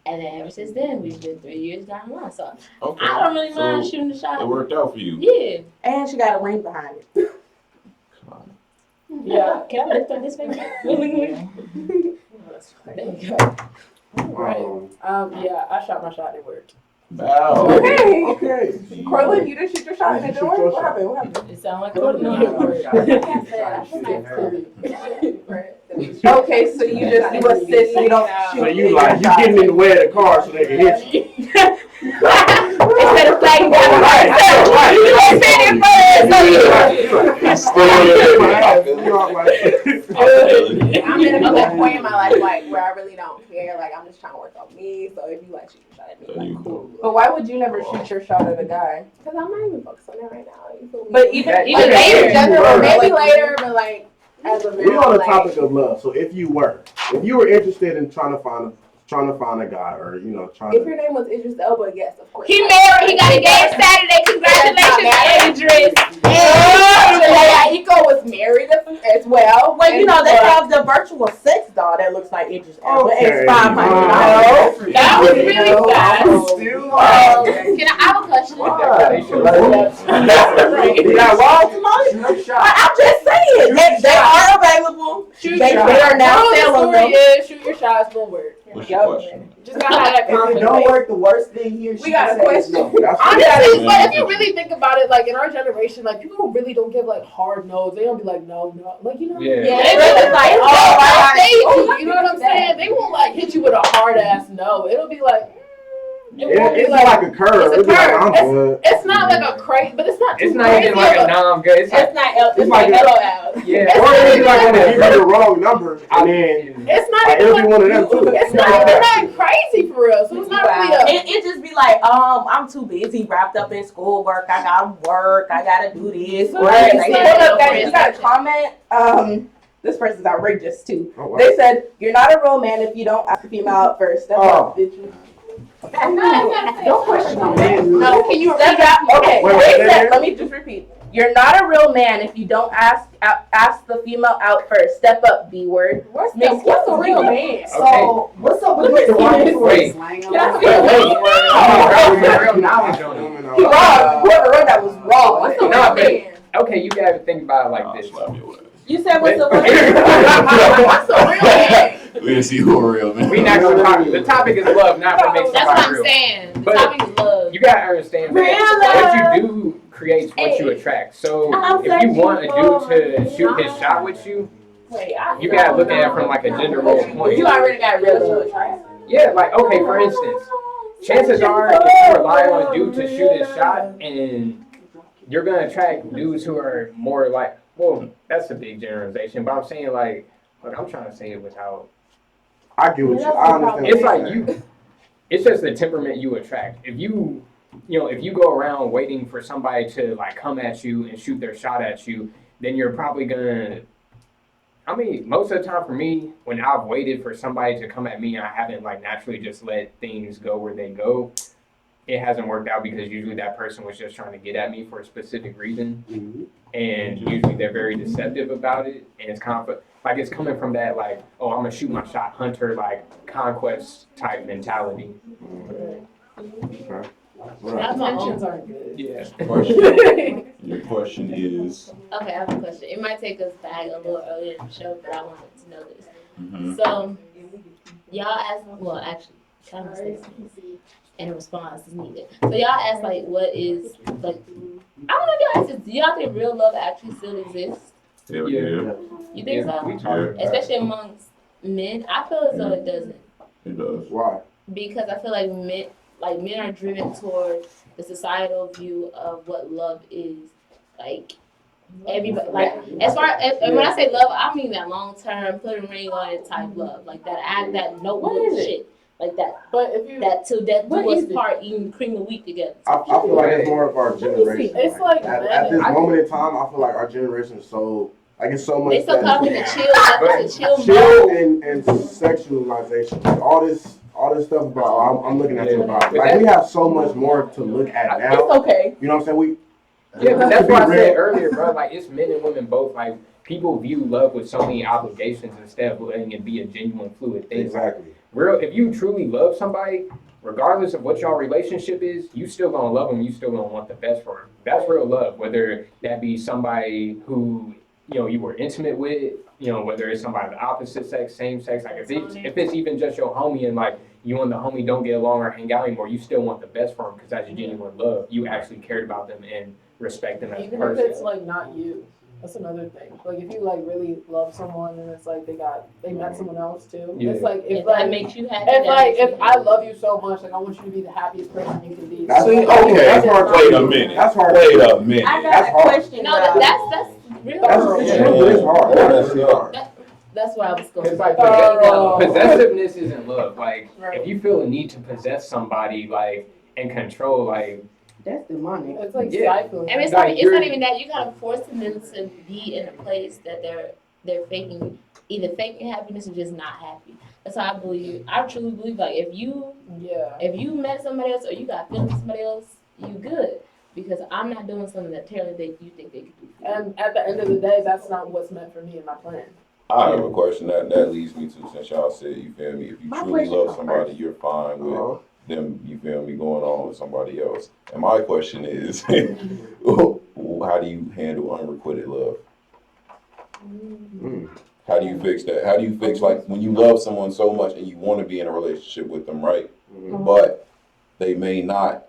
Speaker 2: And then ever since then, we've been 3 years down the line. So
Speaker 1: Okay.
Speaker 2: I don't really mind
Speaker 1: So
Speaker 2: shooting the shot.
Speaker 1: it worked out for you.
Speaker 2: Yeah.
Speaker 3: And she got a ring behind it.
Speaker 2: Yeah. Can I lift up this finger? Willingly? There you go.
Speaker 6: Yeah, I shot my shot. It worked.
Speaker 1: Wow.
Speaker 3: Okay.
Speaker 5: Okay.
Speaker 3: Corlin, you didn't shoot your shot and it didn't work? What happened? What happened?
Speaker 2: It sounds like
Speaker 3: Okay, so you assist, you don't shoot.
Speaker 5: So you like, you getting in the way of the car so they can hit you.
Speaker 2: Instead of flagging down.
Speaker 5: Right.
Speaker 2: You said it first.
Speaker 1: He's still
Speaker 7: I'm in a good point in my life, like where I really don't care. Like I'm just trying to work on me. So if you like shoot your shot at me, like cool.
Speaker 3: But why would you never shoot your shot at a guy?
Speaker 7: Because I'm not even focused on that right now. You feel me?
Speaker 3: But even
Speaker 7: like,
Speaker 2: even
Speaker 7: maybe
Speaker 2: later.
Speaker 7: in general, maybe later, but like as of
Speaker 5: We're
Speaker 7: now,
Speaker 5: on the
Speaker 7: like,
Speaker 5: topic of love. So if you were interested in trying to find trying to find a guy, or trying
Speaker 7: If
Speaker 5: to.
Speaker 7: your name was Idris Elba, yes, of course.
Speaker 2: He married. He got engaged Saturday. Congratulations, Idris.
Speaker 7: Yeah, Iko was married as well.
Speaker 3: Well, they have the virtual sex doll that looks like Idris Elba. It's $500.
Speaker 2: That was really fast.
Speaker 5: Still,
Speaker 2: I have a question?
Speaker 3: I'm just saying, they are available. They are now selling them.
Speaker 6: Shoot your shot, it's gonna work.
Speaker 1: What's your question?
Speaker 6: Just gotta have that
Speaker 8: If it
Speaker 6: confidence.
Speaker 8: don't work, the worst thing here.
Speaker 7: We got a question.
Speaker 6: Honestly, but if you really think about it, like in our generation, like people really don't give like hard no's. They don't be like no, like
Speaker 4: Yeah.
Speaker 2: They really like,
Speaker 6: you know what I'm saying? They won't like hit you with a hard ass no. It'll be like.
Speaker 5: It's like a curve.
Speaker 6: It's a
Speaker 5: It's like,
Speaker 6: curve.
Speaker 5: I'm good.
Speaker 6: It's not like a crazy, but it's not too
Speaker 4: It's not
Speaker 6: crazy.
Speaker 4: even like a I'm good. It's like,
Speaker 7: It's
Speaker 5: like
Speaker 7: like
Speaker 5: a-
Speaker 7: LOL.
Speaker 4: yeah.
Speaker 5: Or it's like when they give you the wrong number, and then
Speaker 6: It's not
Speaker 5: like,
Speaker 6: even
Speaker 5: it'll be one of them too.
Speaker 6: It's not even that crazy for real. So it's not really a.
Speaker 3: It just be like, I'm too busy, wrapped up in schoolwork. I gotta work. I gotta do this.
Speaker 6: So
Speaker 3: Right.
Speaker 6: it's
Speaker 3: Like,
Speaker 6: like-
Speaker 3: hold up,
Speaker 7: Look, guys, you got a comment. This person's outrageous too.
Speaker 5: Oh, wow.
Speaker 7: They said, "You're not a real man if you don't ask a female out first." Step up, bitch.
Speaker 3: Don't question my man.
Speaker 7: No, can you repeat that? Okay,
Speaker 5: Wait,
Speaker 7: they
Speaker 5: wait,
Speaker 7: said,
Speaker 5: wait.
Speaker 7: let me just repeat. You're not a real man if you don't ask the female out first. Step up, B word. What's a real man?
Speaker 8: So what's up with this?
Speaker 4: Wait.
Speaker 8: Slang on
Speaker 7: That's
Speaker 8: that?
Speaker 7: He wrong. Whoever wrote that was wrong. What's a
Speaker 4: No,
Speaker 7: real
Speaker 4: but-
Speaker 7: man?
Speaker 4: Okay, you gotta think about it like this.
Speaker 3: You said what's up?
Speaker 7: What's a real man?
Speaker 1: We didn't see who a real man.
Speaker 4: We not gonna talk. The topic is love, not what makes
Speaker 2: That's what
Speaker 4: somebody
Speaker 2: I'm
Speaker 4: real.
Speaker 2: saying. The
Speaker 4: But-
Speaker 2: topic is love.
Speaker 4: You gotta understand that what you do creates what you attract. So if you want a dude to shoot his shot with you, you gotta look at it from like a gender role point.
Speaker 7: You already got real love.
Speaker 4: Yeah, like okay, for instance, chances are if you rely on a dude to shoot his shot, and you're gonna attract dudes who are more like, well, that's a big generalization, but I'm saying like, look, I'm trying to say it without.
Speaker 5: I get what you. I understand.
Speaker 4: It's
Speaker 5: what
Speaker 4: like
Speaker 5: you're saying.
Speaker 4: you. It's just the temperament you attract. If you go around waiting for somebody to like come at you and shoot their shot at you, then you're probably gonna. I mean, most of the time for me, when I've waited for somebody to come at me, and I haven't like naturally just let things go where they go. It hasn't worked out because usually that person was just trying to get at me for a specific reason, and usually they're very deceptive about it, and it's kind of like it's coming from that like, oh, I'm gonna shoot my shot, hunter like conquest type mentality.
Speaker 6: Intentions aren't good.
Speaker 4: Yeah.
Speaker 1: Your question is.
Speaker 2: Okay, I have a question. It might take us back a little earlier in the show, but I wanted to know this.
Speaker 1: Mhm.
Speaker 2: So, y'all asked, well, actually, kind of said something, and a response is needed. So y'all asked like, what is like? I don't know if y'all asked this. Do y'all think real love actually still exists?
Speaker 1: Yeah, we do.
Speaker 2: You think
Speaker 4: Yeah, we
Speaker 2: so?
Speaker 4: talk about it.
Speaker 2: Especially amongst men, I feel as though it doesn't,
Speaker 1: It does.
Speaker 5: Why?
Speaker 2: because I feel like men are driven towards the societal view of what love is. Like everybody, like as far as when I say love, I mean that long term, put a ring on it type love, like that act, that notebook shit, like that.
Speaker 6: But if you,
Speaker 2: That till death do
Speaker 6: What
Speaker 2: us
Speaker 6: is it?
Speaker 2: part, eating cream of wheat together.
Speaker 5: I feel like it's more of our generation.
Speaker 6: It's like
Speaker 5: at this moment in time, I feel like our generation is so like it's so much.
Speaker 2: They still come in the chill, the chill
Speaker 5: chill
Speaker 2: mode.
Speaker 5: and sexualization. Like, all this stuff about I'm looking at you about.
Speaker 4: But
Speaker 5: Like we have so much more to look at now.
Speaker 7: It's okay.
Speaker 5: You know what I'm saying? We
Speaker 4: Yeah, but that's
Speaker 5: to be
Speaker 4: why I said
Speaker 5: real-
Speaker 4: earlier, bro. Like it's men and women both. Like people view love with so many obligations instead of letting it be a genuine, fluid thing.
Speaker 5: Exactly.
Speaker 4: Real, if you truly love somebody, regardless of what your relationship is, you still gonna love them. You still gonna want the best for them. That's real love. Whether that be somebody who you were intimate with, whether it's somebody of the opposite sex, same sex. Like if it's even just your homie and like you and the homie don't get along or hang out anymore, you still want the best for them because that's genuine love. You actually cared about them and respect them as a
Speaker 6: even if
Speaker 4: person.
Speaker 6: it's like not you, that's another thing. Like if you like really love someone and it's like they met someone else too.
Speaker 4: Yeah.
Speaker 6: It's like
Speaker 2: If
Speaker 6: if
Speaker 2: that
Speaker 6: like
Speaker 2: makes you happy,
Speaker 6: if
Speaker 2: that
Speaker 6: like
Speaker 2: makes you
Speaker 6: if I love you so much, like I want you to be the happiest person you can be.
Speaker 5: That's
Speaker 6: So,
Speaker 5: okay. That's hard.
Speaker 1: Wait a minute.
Speaker 5: That's hard.
Speaker 1: Wait a minute.
Speaker 3: I
Speaker 5: That's
Speaker 3: got a
Speaker 5: hard.
Speaker 3: question.
Speaker 2: No,
Speaker 3: Rob.
Speaker 2: that's real.
Speaker 5: It's true, but it's hard. That's really hard.
Speaker 2: That's where I was going.
Speaker 4: It's like
Speaker 6: Oh.
Speaker 4: possessiveness isn't love. Like
Speaker 6: Right.
Speaker 4: if you feel a need to possess somebody, like and control, like
Speaker 3: That's demonic.
Speaker 6: It's like
Speaker 4: Yeah.
Speaker 6: stifling.
Speaker 2: And it's
Speaker 4: Like,
Speaker 2: not even that. You're kind of forcing them to be in a place that they're
Speaker 7: they're faking, either faking happiness or just not happy. That's how I believe. I truly believe like if you met somebody else or you got feelings for somebody else, you good. Because I'm not doing something that Taylor that you think they could do.
Speaker 6: And at the end of the day, that's not what's meant for me and my plan.
Speaker 1: I have a question that leads me to, since y'all said, you feel me, if you truly love somebody, you're fine with them, you feel me, going on with somebody else. And my question is, how do you handle unrequited love? How do you fix that? How do you fix, like, when you love someone so much and you want to be in a relationship with them, right? But they may not,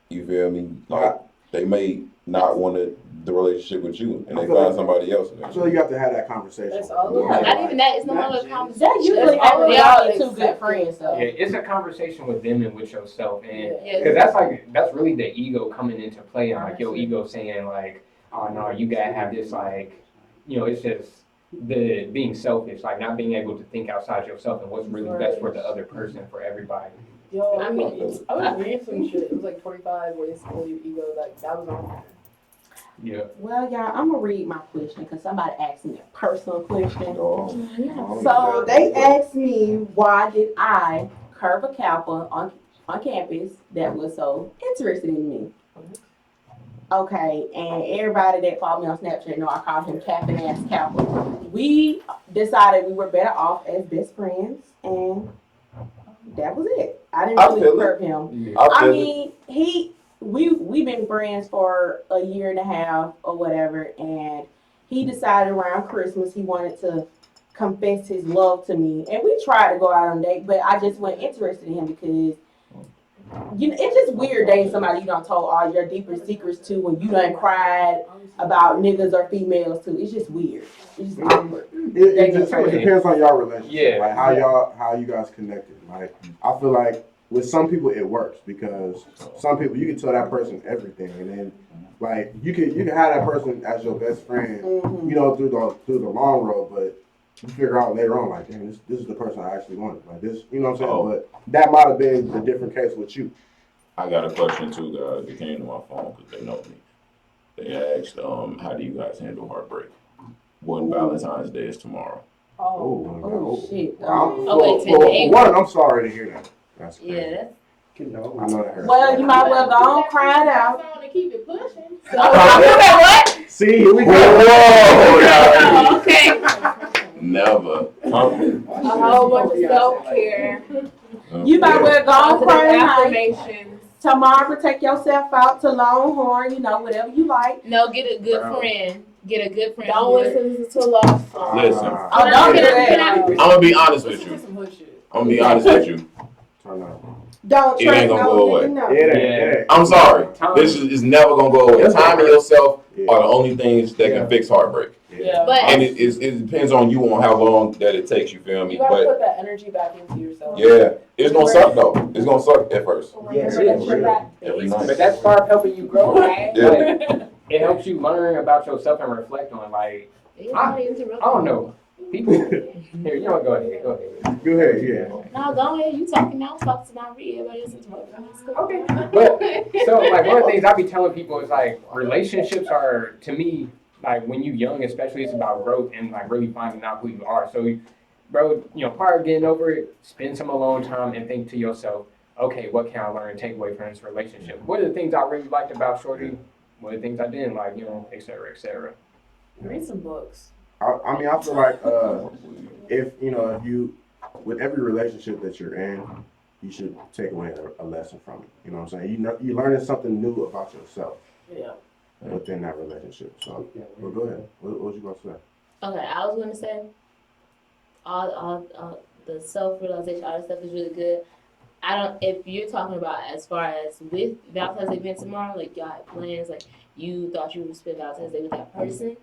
Speaker 1: you feel me, like, they may not want the relationship with you, and they find somebody else.
Speaker 5: I feel like you have to have that conversation.
Speaker 6: That's all.
Speaker 2: Not even that. It's no longer a conversation.
Speaker 3: That usually happens when y'all be two good friends, though.
Speaker 4: Yeah, it's a conversation with them and with yourself, and
Speaker 2: Yeah.
Speaker 4: because that's really the ego coming into play, and like your ego saying like, oh no, you gotta have this, like, it's just the being selfish, like not being able to think outside yourself and what's really best for the other person, for everybody.
Speaker 6: Yo,
Speaker 2: I mean,
Speaker 6: I was reading some shit. It was like 25 ways to kill your ego. Like that was on there.
Speaker 4: Yeah.
Speaker 3: Well, y'all, I'm gonna read my question because somebody asked me a personal question.
Speaker 5: So
Speaker 3: So they asked me why did I curve a Kappa on campus that was so interested in me. Okay, and everybody that followed me on Snapchat know I called him Capping Ass Kappa. We decided we were better off as best friends, and that was it. I didn't really curve him. I mean, we've been friends for a year and a half or whatever, and he decided around Christmas he wanted to confess his love to me, and we tried to go out on a date, but I just wasn't interested in him because it's just weird dating somebody you done told all your deepest secrets to, when you done cried about niggas or females too. It's just weird. It's just awkward.
Speaker 5: It depends on y'all relationship.
Speaker 4: Yeah.
Speaker 5: Like how you guys connected. Like I feel like with some people it works because some people you can tell that person everything, and then like you can have that person as your best friend, through the long road, but you figure out later on like, damn, this is the person I actually wanted. Like this, you know what I'm saying? But that might have been the different case with you.
Speaker 1: I got a question too, guys. It came to my phone because they know me. They asked, how do you guys handle heartbreak? When Valentine's Day is tomorrow.
Speaker 3: Oh shit.
Speaker 5: For one, I'm sorry to hear that. That's crazy.
Speaker 7: Yeah.
Speaker 5: I know that hurts.
Speaker 3: Well, you might well go on cry it out.
Speaker 2: To keep it pushing.
Speaker 7: What?
Speaker 5: See, here we go.
Speaker 1: Whoa,
Speaker 2: Okay.
Speaker 1: never.
Speaker 2: A whole bunch of self-care.
Speaker 3: You might well go on cry it out.
Speaker 2: Affirmations.
Speaker 3: Tomorrow, take yourself out to Longhorn, whatever you like.
Speaker 2: No, get a good friend. Get a good friend.
Speaker 6: Don't listen to love songs.
Speaker 1: Listen,
Speaker 3: Oh, don't get that.
Speaker 1: I'm gonna be honest with
Speaker 6: Listen
Speaker 1: you.
Speaker 6: to some hood shit.
Speaker 1: I'm gonna be honest with you.
Speaker 5: Turn up.
Speaker 3: Don't
Speaker 1: It
Speaker 3: trust
Speaker 1: ain't gonna
Speaker 3: no
Speaker 1: go away.
Speaker 3: nigga, no.
Speaker 5: It ain't.
Speaker 1: I'm sorry. This is never gonna go away. Time and yourself are the only things that can fix heartbreak.
Speaker 6: Yeah.
Speaker 2: But
Speaker 1: And it depends on you on how long that it takes, you feel me?
Speaker 6: You gotta
Speaker 1: But
Speaker 6: put that energy back into yourself.
Speaker 1: yeah, it's gonna suck though. It's gonna suck at first.
Speaker 8: Yes,
Speaker 1: Every
Speaker 4: But
Speaker 1: night.
Speaker 4: that's part of helping you grow.
Speaker 2: Right.
Speaker 1: Yeah.
Speaker 4: Like, it helps you learn about yourself and reflect on like, I don't know. People here, you know what, go ahead.
Speaker 5: Go ahead, yeah.
Speaker 2: no, go ahead. You talking now? I'm supposed to not read. Everybody else is talking.
Speaker 4: Okay. But so like one of the things I be telling people is like relationships are, to me, like when you young especially, it's about growth and like really finding out who you are. So bro, part of getting over it, spend some alone time and think to yourself, okay, what can I learn and take away from this relationship? What are the things I really liked about Shorty? What are the things I didn't like, et cetera, et cetera.
Speaker 6: Read some books.
Speaker 5: I mean, I feel like if you, with every relationship that you're in, you should take away a lesson from it. You know what I'm saying? You're learning something new about yourself
Speaker 6: Yeah.
Speaker 5: within that relationship. So, well, go ahead. What was you going to say?
Speaker 7: Okay, I was gonna say all the self-realization, all that stuff is really good. If you're talking about as far as with Valentine's Day being tomorrow, like y'all had plans, like you thought you would spend Valentine's Day with that person.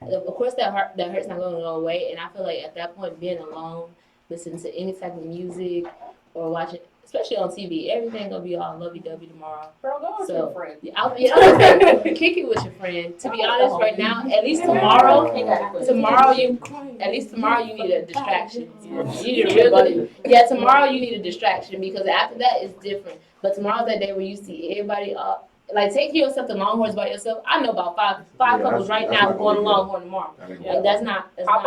Speaker 7: Of course, that hurt's not going to go away, and I feel like at that point, being alone, listening to any type of music or watching, especially on TV, everything gonna be all lovey-dovey tomorrow.
Speaker 6: Bro, go with
Speaker 7: So,
Speaker 6: your friend.
Speaker 7: I'm saying, kick it with your friend. To be honest, right now, at least tomorrow you need a distraction. You need a real good. Tomorrow you need a distraction because after that it's different. But tomorrow's that day where you see everybody like take yourself to Longhorns by yourself. I know about five
Speaker 5: Yeah,
Speaker 7: couples
Speaker 5: that's-
Speaker 7: right
Speaker 5: that's
Speaker 7: now
Speaker 5: not
Speaker 7: going to
Speaker 5: gonna be good.
Speaker 7: Longhorn tomorrow.
Speaker 5: That ain't
Speaker 6: Yeah.
Speaker 7: Like that's not
Speaker 6: Hop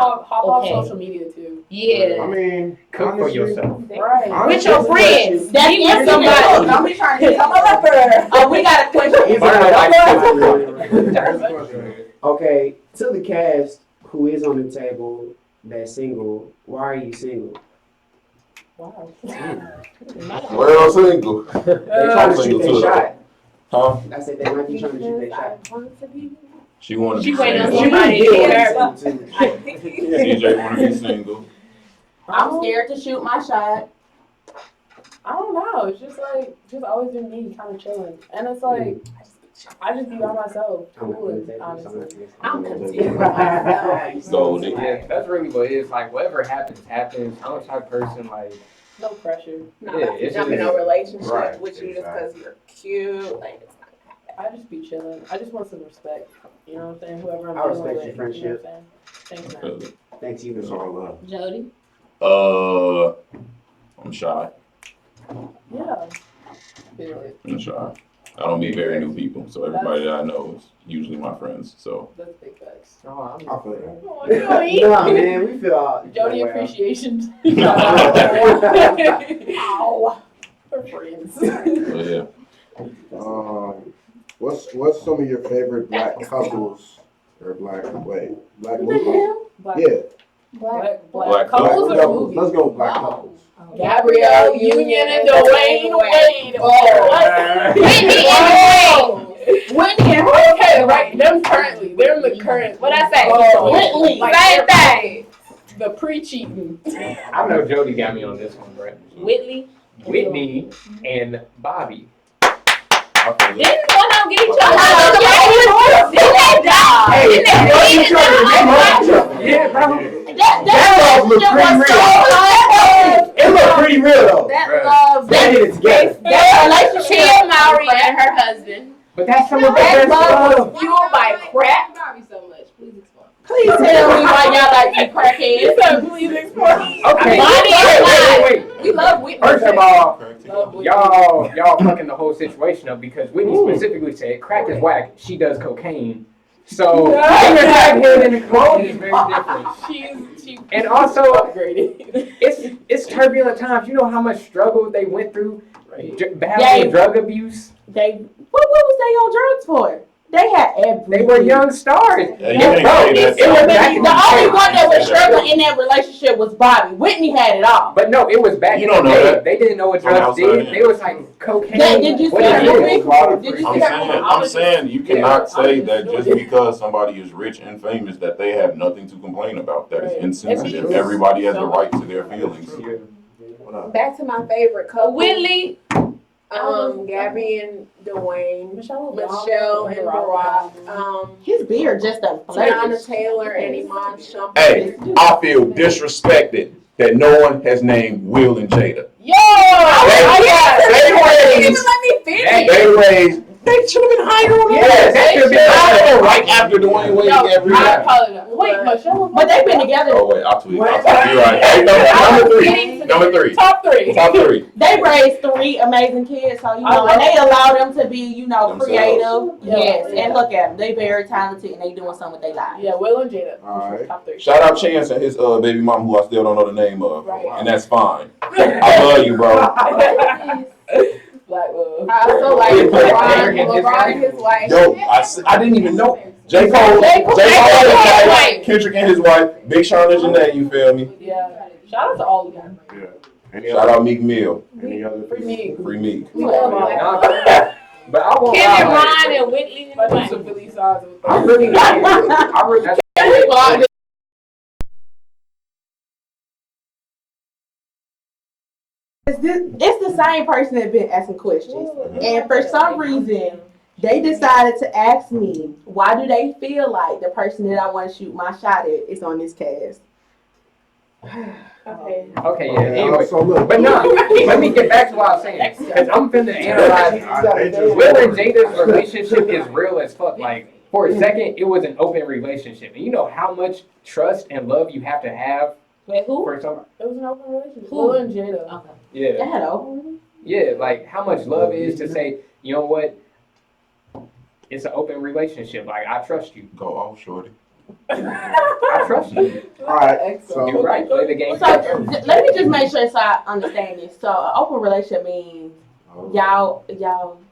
Speaker 7: okay.
Speaker 6: off social media too.
Speaker 7: Yeah.
Speaker 5: I mean,
Speaker 4: Cook for
Speaker 5: honestly,
Speaker 4: yourself.
Speaker 6: Right.
Speaker 5: honestly,
Speaker 7: With your friends. That's
Speaker 3: Be with
Speaker 7: with
Speaker 3: somebody.
Speaker 7: somebody.
Speaker 3: Don't be trying to get up. Oh, we got a question.
Speaker 4: Burn like
Speaker 5: That's the question.
Speaker 9: Okay, to the cast who is on the table that's single, why are you single?
Speaker 6: Wow.
Speaker 1: Well, single.
Speaker 9: They trying to shoot their
Speaker 1: Single too,
Speaker 9: shot.
Speaker 1: Huh?
Speaker 9: I said they might be trying to shoot their shot.
Speaker 1: She want to
Speaker 7: She
Speaker 1: be
Speaker 7: waiting on
Speaker 1: single.
Speaker 7: somebody.
Speaker 9: She
Speaker 7: Yeah.
Speaker 9: wanna be single too.
Speaker 1: CJ want to be single.
Speaker 3: I'm scared to shoot my shot.
Speaker 6: I don't know. It's just like always been me, kind of chilling, and it's like I just be by myself,
Speaker 9: I'm
Speaker 6: cooling,
Speaker 9: not
Speaker 6: honestly.
Speaker 3: I'm content with myself.
Speaker 1: So
Speaker 4: Yeah, that's really what it is. Like whatever happens, happens. I'm the type of person like
Speaker 6: No pressure.
Speaker 3: Not
Speaker 4: Yeah,
Speaker 3: about to
Speaker 4: it's
Speaker 3: jump in
Speaker 4: just-
Speaker 3: a relationship
Speaker 5: Right,
Speaker 3: with you just
Speaker 5: exactly.
Speaker 3: because you're cute. Like, it's not
Speaker 6: I just be chilling. I just want some respect. You know what I'm saying? Whoever I'm
Speaker 9: I
Speaker 6: dealing
Speaker 9: respect
Speaker 6: with.
Speaker 9: your friendship.
Speaker 6: You know what I'm saying? Thanks, man.
Speaker 9: Thanks you.
Speaker 5: It's all love.
Speaker 7: Jody.
Speaker 1: I'm shy.
Speaker 6: Yeah. Feel it.
Speaker 1: I'm shy. I don't meet very new people, so everybody that I know is usually my friends. So
Speaker 6: That's big facts.
Speaker 4: oh, I'm
Speaker 5: I feel that.
Speaker 6: Oh, Jody.
Speaker 9: No, man, we feel all.
Speaker 6: Jody
Speaker 9: well.
Speaker 6: appreciation.
Speaker 3: Ow.
Speaker 6: We're friends.
Speaker 1: but yeah,
Speaker 5: What's some of your favorite black couples or black movies?
Speaker 6: Black,
Speaker 5: Yeah,
Speaker 6: black
Speaker 1: Black
Speaker 6: couples
Speaker 5: black
Speaker 6: or
Speaker 5: couples.
Speaker 6: movies?
Speaker 5: Let's go with black couples.
Speaker 6: Gabrielle Union and Dwayne Wade.
Speaker 7: Whitney and
Speaker 3: Whitney and
Speaker 6: Okay, right. Them currently. They're the current.
Speaker 7: What I say?
Speaker 6: Oh,
Speaker 3: Whitley.
Speaker 6: like,
Speaker 7: Same thing.
Speaker 6: The pre-cheating.
Speaker 4: I know Jody got me on this one, Brett.
Speaker 7: Whitley.
Speaker 4: Whitney and Bobby.
Speaker 1: I feel it.
Speaker 7: Didn't one of them get each
Speaker 3: I
Speaker 7: other? Didn't they die?
Speaker 9: Hey,
Speaker 7: Didn't they
Speaker 9: fuck
Speaker 7: beat
Speaker 9: each other, they love each
Speaker 7: each
Speaker 9: other. Yeah, bro.
Speaker 7: That
Speaker 9: look
Speaker 7: relationship
Speaker 9: pretty
Speaker 7: was so
Speaker 9: real.
Speaker 7: good.
Speaker 9: It looked pretty real though.
Speaker 3: That
Speaker 4: Bruh.
Speaker 3: love.
Speaker 9: They did it together.
Speaker 7: That relationship, Maury and her husband.
Speaker 4: But that's some of the
Speaker 3: That
Speaker 4: best
Speaker 3: love
Speaker 4: love.
Speaker 3: was fueled by crack.
Speaker 2: Bobby so much. Please explain.
Speaker 3: Please tell me why y'all like eat crackheads.
Speaker 6: Please explain.
Speaker 4: Okay,
Speaker 7: Bobby is
Speaker 4: wait.
Speaker 3: We love Whitney.
Speaker 4: First of all,
Speaker 6: Love Whitney.
Speaker 4: y'all fucking the whole situation up because Whitney specifically said crack is whack. She does cocaine. So being a crackhead and a clone is very different.
Speaker 6: She
Speaker 4: And also,
Speaker 6: upgraded.
Speaker 4: it's turbulent times. You know how much struggle they went through
Speaker 6: Right.
Speaker 4: battling drug abuse.
Speaker 3: What was they on drugs for? They had everything.
Speaker 4: They were young stars.
Speaker 1: Yeah, you can't say that.
Speaker 4: It was back in
Speaker 3: The only
Speaker 4: day.
Speaker 3: one that was struggling in that relationship was Bobby. Whitney had it all.
Speaker 4: But no, it was back
Speaker 1: You
Speaker 4: in
Speaker 1: don't
Speaker 4: the
Speaker 1: know
Speaker 4: day.
Speaker 1: that.
Speaker 4: They didn't know what
Speaker 1: From
Speaker 4: drugs
Speaker 1: outside
Speaker 4: did.
Speaker 1: in.
Speaker 4: They was like cocaine.
Speaker 3: Did you
Speaker 4: what
Speaker 3: see
Speaker 4: it
Speaker 3: that
Speaker 4: is.
Speaker 3: movie? Did you see
Speaker 1: I'm
Speaker 3: that
Speaker 1: saying,
Speaker 3: movie?
Speaker 1: I'm saying you cannot say that just because somebody is rich and famous that they have nothing to complain about. That is
Speaker 6: Right.
Speaker 1: insensitive. Everybody has the right to their feelings.
Speaker 5: What up?
Speaker 10: Back to my favorite couple.
Speaker 7: Whitley.
Speaker 10: Gabby and Dwayne,
Speaker 6: Michelle
Speaker 10: Michelle and Barack,
Speaker 3: His beard just a
Speaker 10: Tiana Taylor and Iman Shumpert.
Speaker 1: Hey, I feel disrespected that no one has named Will and Jada.
Speaker 6: Yo!
Speaker 1: They raised. They should have been higher on the
Speaker 4: Yeah, they should have been higher.
Speaker 1: right after Dwayne Wade
Speaker 6: No,
Speaker 1: got rid
Speaker 6: I
Speaker 1: of.
Speaker 6: apologize. Wait, Michelle.
Speaker 3: But they've been together.
Speaker 1: Oh wait, I'll tweet. You're
Speaker 9: What?
Speaker 1: right. Hey, number three. Number three.
Speaker 6: Top three.
Speaker 1: Top three.
Speaker 3: They raised 3 amazing kids, so
Speaker 6: I love
Speaker 3: and they allow them to be,
Speaker 1: Themselves.
Speaker 3: creative.
Speaker 6: Yeah.
Speaker 3: Yes, and look at them. They very talented and they doing something with their lives.
Speaker 6: Yeah, Will and Jada.
Speaker 5: All right.
Speaker 6: Top three.
Speaker 1: Shout out Chance and his baby mom, who I still don't know the name of,
Speaker 6: Right.
Speaker 1: and that's fine. I love you, bro.
Speaker 6: Black love.
Speaker 10: I also like
Speaker 4: Derek and his
Speaker 10: LeBron and his wife.
Speaker 1: Yo, I didn't even know. J. Cole, Kendrick and his wife, Big Sean and Janae, you feel me?
Speaker 6: Yeah. Shout out to all of them.
Speaker 5: Yeah. Any
Speaker 1: Shout
Speaker 5: other,
Speaker 1: out Meek Mill,
Speaker 5: any other
Speaker 6: Free me.
Speaker 1: Free Meek.
Speaker 6: We love all
Speaker 4: Nah,
Speaker 6: of them.
Speaker 4: but I won't
Speaker 7: Kim and
Speaker 4: lie.
Speaker 7: Ron and Whitley
Speaker 6: I do
Speaker 7: and
Speaker 6: some Philly sides with
Speaker 4: I really,
Speaker 3: It's the same person that been asking questions. And for some reason, they decided to ask me, why do they feel like the person that I want to shoot my shot at is on this cast?
Speaker 10: Okay.
Speaker 4: Okay, yeah. Anyway,
Speaker 5: so look.
Speaker 4: but no, let me get back to what I was saying. Because I'm finna analyze. Will and Jada's relationship is real as fuck. Like, for a second, it was an open relationship. And you know how much trust and love you have to have
Speaker 7: Wait, who?
Speaker 4: for someone?
Speaker 6: It was an open relationship.
Speaker 7: Who?
Speaker 6: Will and Jada.
Speaker 7: Okay.
Speaker 4: Yeah.
Speaker 3: Hello.
Speaker 4: Yeah, like how much love is to say, you know what? it's an open relationship. Like I trust you.
Speaker 1: Go off, shorty.
Speaker 4: I trust you.
Speaker 5: All right. So
Speaker 4: You're right. Play the game.
Speaker 3: So let me just make sure so I understand this. So an open relationship means y'all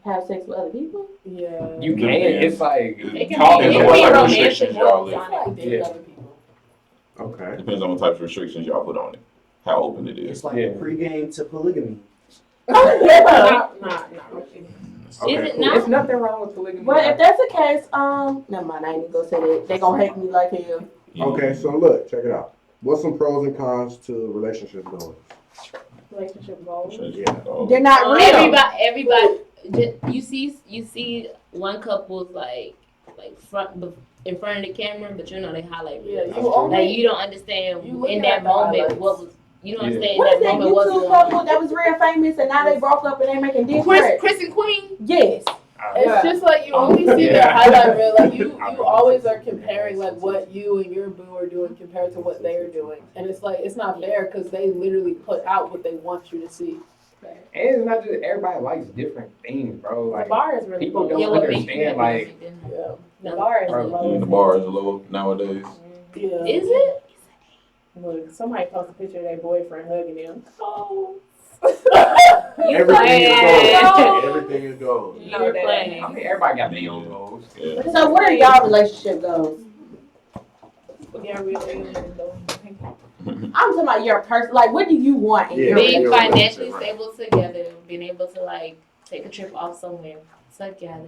Speaker 3: have sex with other people?
Speaker 6: Yeah.
Speaker 4: You can. It's like
Speaker 2: It can
Speaker 1: Talking
Speaker 2: be,
Speaker 1: to
Speaker 2: it
Speaker 1: what
Speaker 2: can be
Speaker 1: type of
Speaker 2: romantic
Speaker 1: restrictions y'all live.
Speaker 6: Like dating
Speaker 4: Yeah.
Speaker 6: other people.
Speaker 5: okay.
Speaker 1: Depends on what types of restrictions y'all put on it. How open it is.
Speaker 9: It's like
Speaker 4: Yeah.
Speaker 9: a pregame to polygamy.
Speaker 3: Yeah.
Speaker 6: Not really.
Speaker 5: Okay,
Speaker 7: Is it
Speaker 5: cool.
Speaker 7: not?
Speaker 4: there's nothing wrong with polygamy.
Speaker 3: Well, if that's the case, never mind. I ain't even gonna say that. They gonna hate me like hell.
Speaker 5: Okay, so look, check it out. What's some pros and cons to relationship goals?
Speaker 6: Relationship goals.
Speaker 3: They're not real.
Speaker 7: Everybody, you see one couple's like in front of the camera, but you know they highlight
Speaker 6: Yeah,
Speaker 7: reels.
Speaker 6: you only
Speaker 7: Like you don't understand
Speaker 6: you looking
Speaker 7: in that
Speaker 6: at the
Speaker 7: moment
Speaker 6: highlights.
Speaker 7: what was. You don't
Speaker 4: Yeah.
Speaker 7: understand
Speaker 3: What is
Speaker 7: in that
Speaker 3: that
Speaker 7: moment what's
Speaker 3: YouTube
Speaker 7: going
Speaker 3: couple
Speaker 7: on.
Speaker 3: that was real famous and now they broke up and they making diss tracks?
Speaker 7: Chris and Queen.
Speaker 3: Yes.
Speaker 6: It's just like you only see the
Speaker 4: Yeah.
Speaker 6: highlight reel. Like you always are comparing like what you and your boo are doing compared to what they are doing, and it's like it's not fair because they literally put out what they want you to see.
Speaker 4: And it's not just everybody likes different things, bro.
Speaker 6: The
Speaker 4: Like
Speaker 6: bar is really
Speaker 4: people
Speaker 6: low.
Speaker 4: don't
Speaker 7: Yeah, what makes you
Speaker 4: understand. Like
Speaker 6: Yeah, the bar is
Speaker 4: Bro,
Speaker 6: low.
Speaker 1: The bar is low nowadays.
Speaker 6: Yeah.
Speaker 7: Is it?
Speaker 6: Look, somebody post a picture of their boyfriend hugging him. Oh.
Speaker 5: Everything is
Speaker 7: playing.
Speaker 5: gold. Everything is gold.
Speaker 7: You're playing.
Speaker 4: I mean, everybody got their own goals.
Speaker 1: Yeah.
Speaker 3: So what are y'all relationship goals?
Speaker 6: Yeah, really.
Speaker 3: I'm talking about your person. Like, what do you want in
Speaker 5: Yeah.
Speaker 3: your
Speaker 7: Being
Speaker 3: relationship?
Speaker 7: financially stable together, being able to like take a trip off somewhere together.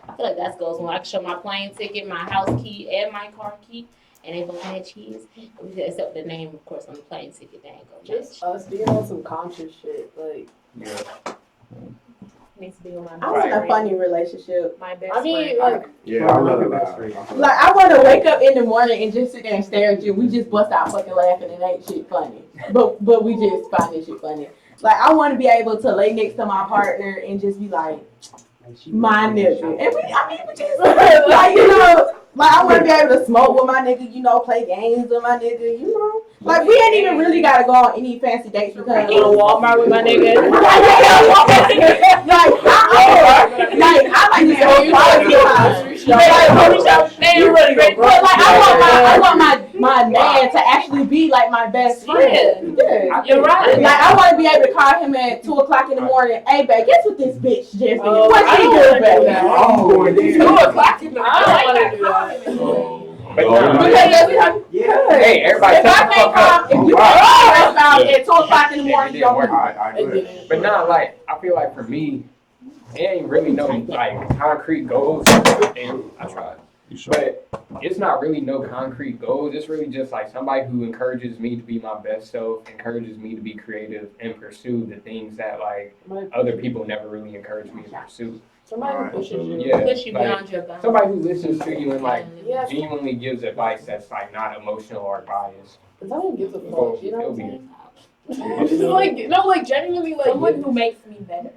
Speaker 7: I feel like that's goals. When I can show my plane ticket, my house key, and my car key, and they both had cheese. Except the name, of course, on the plane ticket. They ain't gonna
Speaker 6: Just
Speaker 7: match.
Speaker 6: us being on some conscious shit. Like,
Speaker 4: Yeah.
Speaker 6: needs to be on my
Speaker 3: I want a funny relationship.
Speaker 6: My best friend.
Speaker 3: like,
Speaker 5: Yeah, I love
Speaker 9: Best
Speaker 5: that.
Speaker 9: friend.
Speaker 3: like I want to wake up in the morning and just sit there and stare at you. We just bust out fucking laughing and ain't shit funny, but we just find this shit funny. Like I want to be able to lay next to my partner and just be like, my nigga, and we just like like I want to be able to smoke with my nigga, play games with my nigga, Like we ain't even really gotta go on any fancy dates because
Speaker 2: Go to Walmart with my nigga.
Speaker 3: I like to go quality time.
Speaker 2: You ready to go?
Speaker 3: But like I want my man to actually be like my best friend. Yeah.
Speaker 2: You're right.
Speaker 3: Like I want to be able to call him at 2:00 in the morning. Hey, babe, guess what this bitch just did?
Speaker 6: Oh,
Speaker 3: What
Speaker 6: I
Speaker 3: she
Speaker 6: don't
Speaker 3: do,
Speaker 6: wanna do
Speaker 3: babe?
Speaker 6: that.
Speaker 5: I'm going in.
Speaker 6: 2:00 in the morning. I don't want to do that.
Speaker 4: But
Speaker 5: Yeah.
Speaker 4: hey, everybody.
Speaker 3: If I can't call, if you can't call at 2:00 in the morning, you don't
Speaker 5: All right, I agree.
Speaker 4: But nah, like I feel like for me, it ain't really no like concrete goals. Damn, I tried. But it's not really no concrete goals. It's really just like somebody who encourages me to be my best self, encourages me to be creative and pursue the things that like other people never really encourage me to pursue.
Speaker 6: Somebody who pushes you.
Speaker 4: Yeah,
Speaker 7: Push you
Speaker 4: like,
Speaker 7: beyond your boundaries.
Speaker 4: somebody who listens to you and like
Speaker 6: Yeah.
Speaker 4: genuinely gives advice that's like not emotional or biased.
Speaker 6: Someone gives a
Speaker 4: Oh,
Speaker 6: fuck. You know
Speaker 4: it'll
Speaker 6: what I'm
Speaker 4: be-
Speaker 6: saying? Just like like genuinely like
Speaker 7: Someone who makes me better.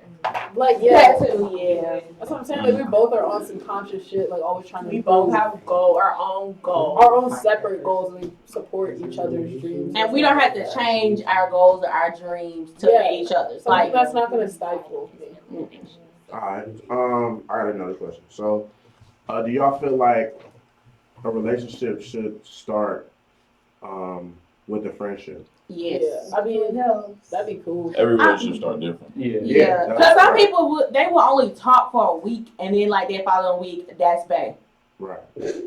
Speaker 6: like yeah.
Speaker 3: That too, yeah.
Speaker 6: That's what I'm saying. Like we both are on some conscious shit. Like always trying to.
Speaker 10: We both have our own goals.
Speaker 6: our own separate goals. And we support each other's dreams.
Speaker 3: And we don't have to change our goals or our dreams to
Speaker 6: Yeah.
Speaker 3: fit each other's.
Speaker 6: Like
Speaker 3: Like
Speaker 6: that's not gonna stifle me.
Speaker 5: All right. I got another question. So, do y'all feel like a relationship should start with a friendship?
Speaker 3: yes.
Speaker 6: Yeah. I mean, that'd be cool.
Speaker 1: Every relationship start different.
Speaker 4: Yeah.
Speaker 3: Yeah,
Speaker 5: that's
Speaker 3: because some
Speaker 5: right.
Speaker 3: people they will only talk for a week and then like that following week that's bae.
Speaker 5: Right.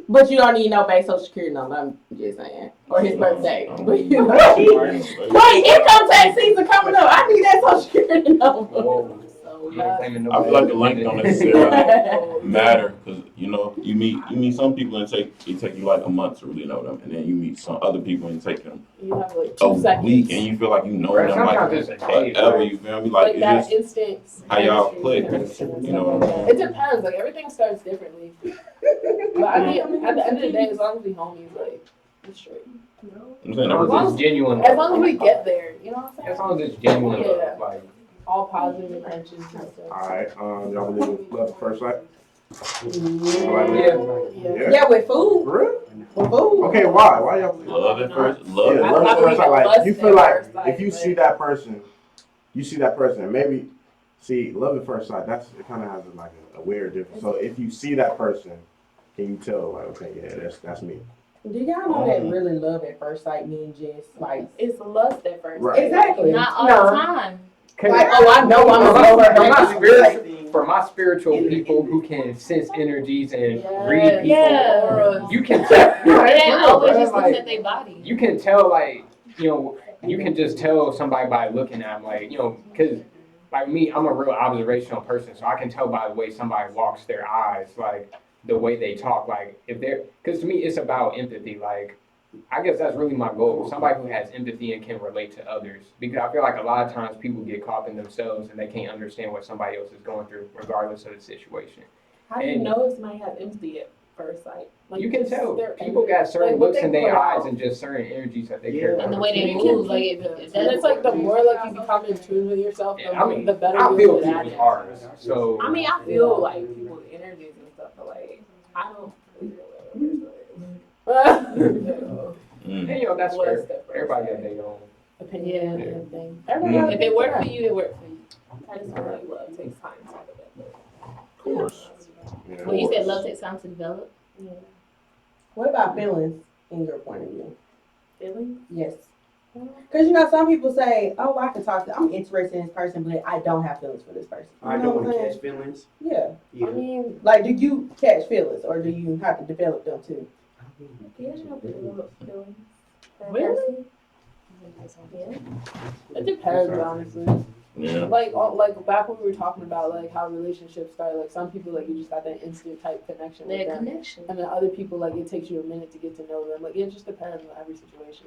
Speaker 3: But you don't need no bae social security number. I'm just saying, or his birthday. But you know, wait, income tax season coming up. I need that social security number.
Speaker 4: Whoa.
Speaker 6: So
Speaker 4: You ain't claiming no
Speaker 1: I feel like the link don't necessarily
Speaker 3: Yeah,
Speaker 1: matter because you meet some people and it take you like a month to really know them, and then you meet some other people and it take them
Speaker 6: you have like
Speaker 1: a
Speaker 6: 2 seconds.
Speaker 1: week, and you feel like you know
Speaker 4: Right,
Speaker 1: them like
Speaker 4: sometimes it's a day,
Speaker 1: forever.
Speaker 4: right?
Speaker 1: You feel me?
Speaker 6: like
Speaker 1: Like
Speaker 6: that
Speaker 1: it's just
Speaker 6: instant.
Speaker 1: how y'all
Speaker 6: chemistry,
Speaker 1: click.
Speaker 6: connection and
Speaker 1: You
Speaker 6: stuff
Speaker 1: know
Speaker 6: like
Speaker 1: what I'm
Speaker 6: that. It depends. Like everything starts differently. But I mean, at the end of the day, as long as we homies, like it's straight.
Speaker 1: I'm saying
Speaker 4: As long
Speaker 1: every-
Speaker 4: as it's genuine.
Speaker 6: As long as we get there, you know what I'm saying?
Speaker 4: As long as it's genuine.
Speaker 6: Yeah.
Speaker 4: Like
Speaker 6: All positive intentions and stuff.
Speaker 5: All right. Y'all believe in love at first sight?
Speaker 6: Yeah.
Speaker 3: yeah, with food,
Speaker 5: For real?
Speaker 3: with food.
Speaker 5: Okay. Why y'all believe?
Speaker 1: love at first.
Speaker 5: Yeah,
Speaker 1: Love.
Speaker 5: love at
Speaker 10: I
Speaker 5: first sight.
Speaker 10: believe in
Speaker 5: Like you
Speaker 10: lust
Speaker 5: feel
Speaker 10: at
Speaker 5: like
Speaker 10: first sight,
Speaker 5: if you
Speaker 10: but-
Speaker 5: see that person, and maybe See, love at first sight, it kind of has like a weird difference. So if you see that person, can you tell like, okay, yeah, that's me.
Speaker 3: Do y'all know that really love at first sight means just like
Speaker 6: It's lust at first.
Speaker 5: Right.
Speaker 3: exactly
Speaker 7: Not all
Speaker 3: No.
Speaker 7: the time.
Speaker 3: Like, oh, I know I'm
Speaker 4: for my spiritual people who can sense energies and read
Speaker 6: Yes.
Speaker 4: people,
Speaker 7: Yeah.
Speaker 4: you can tell.
Speaker 7: They ain't always just looking
Speaker 4: Like,
Speaker 7: at their body.
Speaker 4: you can tell, like, you can just tell somebody by looking at them, like, because, like me, I'm a real observational person, so I can tell by the way somebody walks their eyes, like, the way they talk, like, because to me, it's about empathy, like, I guess that's really my goal, somebody who has empathy and can relate to others, because I feel like a lot of times people get caught in themselves and they can't understand what somebody else is going through, regardless of the situation.
Speaker 6: How do you know if somebody has empathy at first sight? Like,
Speaker 4: You can
Speaker 6: just
Speaker 4: tell.
Speaker 6: their
Speaker 4: People got
Speaker 6: energy.
Speaker 4: certain
Speaker 6: Like, what
Speaker 4: looks
Speaker 6: they
Speaker 4: in their
Speaker 6: put
Speaker 4: eyes
Speaker 6: out.
Speaker 4: and just certain energies that they care about.
Speaker 7: And the way they
Speaker 6: You can
Speaker 7: move, like
Speaker 6: keep
Speaker 7: if
Speaker 6: and it's like the more like you become in tune with yourself,
Speaker 4: Yeah, I mean,
Speaker 6: the better
Speaker 4: I
Speaker 6: you'll
Speaker 4: feel
Speaker 6: get at
Speaker 4: people's
Speaker 6: it.
Speaker 4: hearts, so.
Speaker 6: I mean, I feel like people's energies and stuff, but like I don't.
Speaker 1: Mm.
Speaker 4: And that's fair.
Speaker 6: Lust at first
Speaker 4: Everybody got
Speaker 6: sight.
Speaker 4: their own.
Speaker 6: Opinion
Speaker 7: Yeah.
Speaker 6: and everything.
Speaker 1: Mm.
Speaker 7: if it worked for you, it worked for you.
Speaker 6: I just feel like love takes time to develop.
Speaker 1: Of course.
Speaker 5: Yeah.
Speaker 7: Well, you said love takes time to develop.
Speaker 6: Yeah.
Speaker 3: what about feelings in your point of view?
Speaker 6: Feelings?
Speaker 3: Yes. Because some people say, oh, I can talk to, I'm interested in this person, but I don't have feelings for this person.
Speaker 9: I
Speaker 3: You know
Speaker 9: don't
Speaker 3: what
Speaker 9: want
Speaker 3: I'm
Speaker 9: to
Speaker 3: saying?
Speaker 9: catch feelings.
Speaker 3: Yeah.
Speaker 9: Yeah.
Speaker 6: I mean,
Speaker 3: Like, do you catch feelings or do you have to develop them too?
Speaker 6: yeah, you know, develop feelings. for a
Speaker 7: Really?
Speaker 6: person. Yeah. It depends, honestly.
Speaker 1: Yeah.
Speaker 6: Like back when we were talking about like how relationships start, like some people like you just got that instant type connection with
Speaker 7: Their
Speaker 6: them,
Speaker 7: connection.
Speaker 6: and then other people like it takes you a minute to get to know them. Like it just depends on every situation.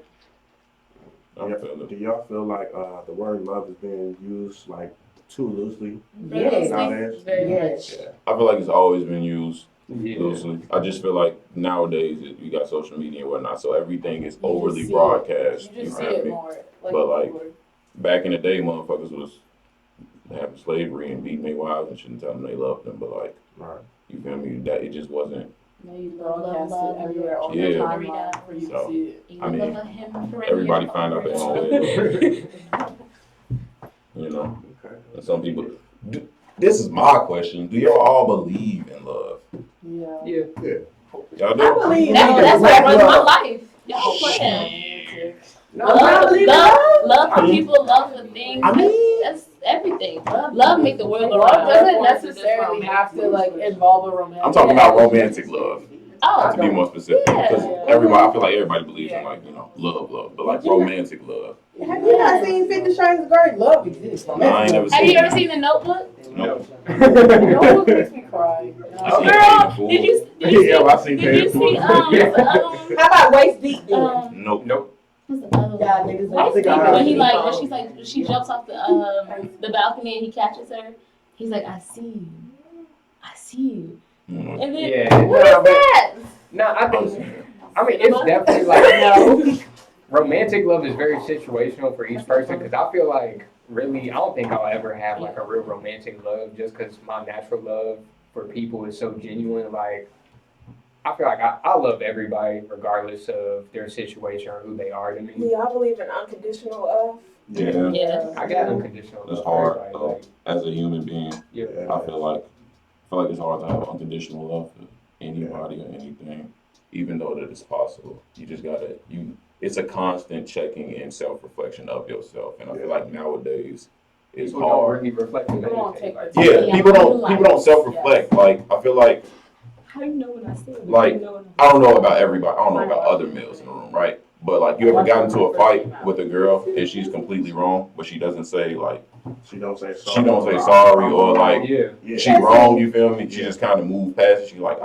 Speaker 1: I feel it.
Speaker 5: Do y'all feel like the word love is being used like too loosely
Speaker 3: Yes.
Speaker 5: nowadays?
Speaker 7: Very
Speaker 3: Yes.
Speaker 7: much.
Speaker 1: Yeah. I feel like it's always been used
Speaker 4: Yeah.
Speaker 1: loosely. I just feel like nowadays you got social media and whatnot, so everything is
Speaker 6: You just
Speaker 1: overly
Speaker 6: see
Speaker 1: broadcast.
Speaker 6: You just
Speaker 1: know
Speaker 6: see
Speaker 1: what I
Speaker 6: it
Speaker 1: mean?
Speaker 6: more.
Speaker 1: But, like,
Speaker 6: before.
Speaker 1: Back in the day, motherfuckers was having slavery and beating their wives and shouldn't tell them they loved them, but like,
Speaker 5: Right.
Speaker 1: you feel me? That it just wasn't.
Speaker 7: No, you love, love,
Speaker 6: broadcasted
Speaker 7: love.
Speaker 6: everywhere on
Speaker 1: Yeah.
Speaker 6: the timeline for you
Speaker 1: So,
Speaker 6: to see it.
Speaker 7: You
Speaker 1: I mean,
Speaker 7: love him for
Speaker 1: Everybody
Speaker 7: you.
Speaker 1: find out their own way. You know,
Speaker 5: Okay.
Speaker 1: and some people. This is my question: do y'all all believe in love?
Speaker 6: Yeah.
Speaker 4: Yeah.
Speaker 1: Y'all
Speaker 3: I
Speaker 1: do?
Speaker 3: believe
Speaker 7: That's
Speaker 3: in
Speaker 7: what runs my
Speaker 3: love.
Speaker 7: life. Y'all playing.
Speaker 3: I believe in
Speaker 7: Love for people, love for things.
Speaker 5: I mean-
Speaker 7: that's everything. Love make the world go
Speaker 6: Love
Speaker 7: round.
Speaker 6: doesn't necessarily have to like involve a romantic.
Speaker 1: I'm talking about romantic love.
Speaker 7: Oh,
Speaker 1: To be more specific,
Speaker 7: Yeah.
Speaker 1: because I feel like everybody believes in like love, but like
Speaker 3: Did you-
Speaker 1: romantic love.
Speaker 3: Have you not seen 50 Shades of Grey? Love exists.
Speaker 1: No, I ain't never
Speaker 7: have
Speaker 1: seen
Speaker 7: you
Speaker 1: it.
Speaker 7: ever seen The Notebook?
Speaker 1: No.
Speaker 6: No one makes me cry.
Speaker 1: I seen
Speaker 7: Girl,
Speaker 1: Paid in
Speaker 7: did you see?
Speaker 1: Yeah, I seen
Speaker 7: Did you
Speaker 1: Paid in
Speaker 7: see?
Speaker 3: How about Waist Deep then?
Speaker 1: Nope.
Speaker 4: Nope.
Speaker 7: What's the other one?
Speaker 3: Y'all niggas
Speaker 7: Waist
Speaker 3: don't
Speaker 7: Deep,
Speaker 3: think
Speaker 7: when he
Speaker 3: I
Speaker 7: like when she jumps off the balcony and he catches her. He's like, I see you, I see you,
Speaker 1: Mm.
Speaker 7: and then
Speaker 4: Yeah.
Speaker 7: what is that?
Speaker 4: No, I mean, it's definitely like, romantic love is very situational for each person, because I feel like, really, I don't think I'll ever have like a real romantic love, just because my natural love for people is so genuine. Like, I feel like I love everybody regardless of their situation or who they are to me.
Speaker 10: Do y'all believe in unconditional love?
Speaker 1: Yeah,
Speaker 7: Yeah.
Speaker 4: I got unconditional
Speaker 1: it's
Speaker 4: love
Speaker 1: hard
Speaker 4: for everybody. Like,
Speaker 1: as a human being.
Speaker 4: yeah.
Speaker 1: I feel like it's hard to have unconditional love for anybody or anything, even though that it's possible. You just gotta it's a constant checking and self-reflection of yourself, and I feel like nowadays it's
Speaker 4: People don't
Speaker 1: hard.
Speaker 4: really reflect and
Speaker 6: People don't
Speaker 4: meditate.
Speaker 6: take
Speaker 4: Like,
Speaker 6: the
Speaker 1: Yeah, people don't self-reflect. Like I feel like
Speaker 10: How do you know when I say it?
Speaker 1: Like, I don't know about everybody. I don't know about other males in the room, right? But like, you ever got into a fight with a girl and she's completely wrong, but she doesn't say like
Speaker 5: She don't say sorry.
Speaker 1: she don't say sorry or like
Speaker 4: yeah.
Speaker 1: she wrong. You feel me? She just kind of moves past it. She like,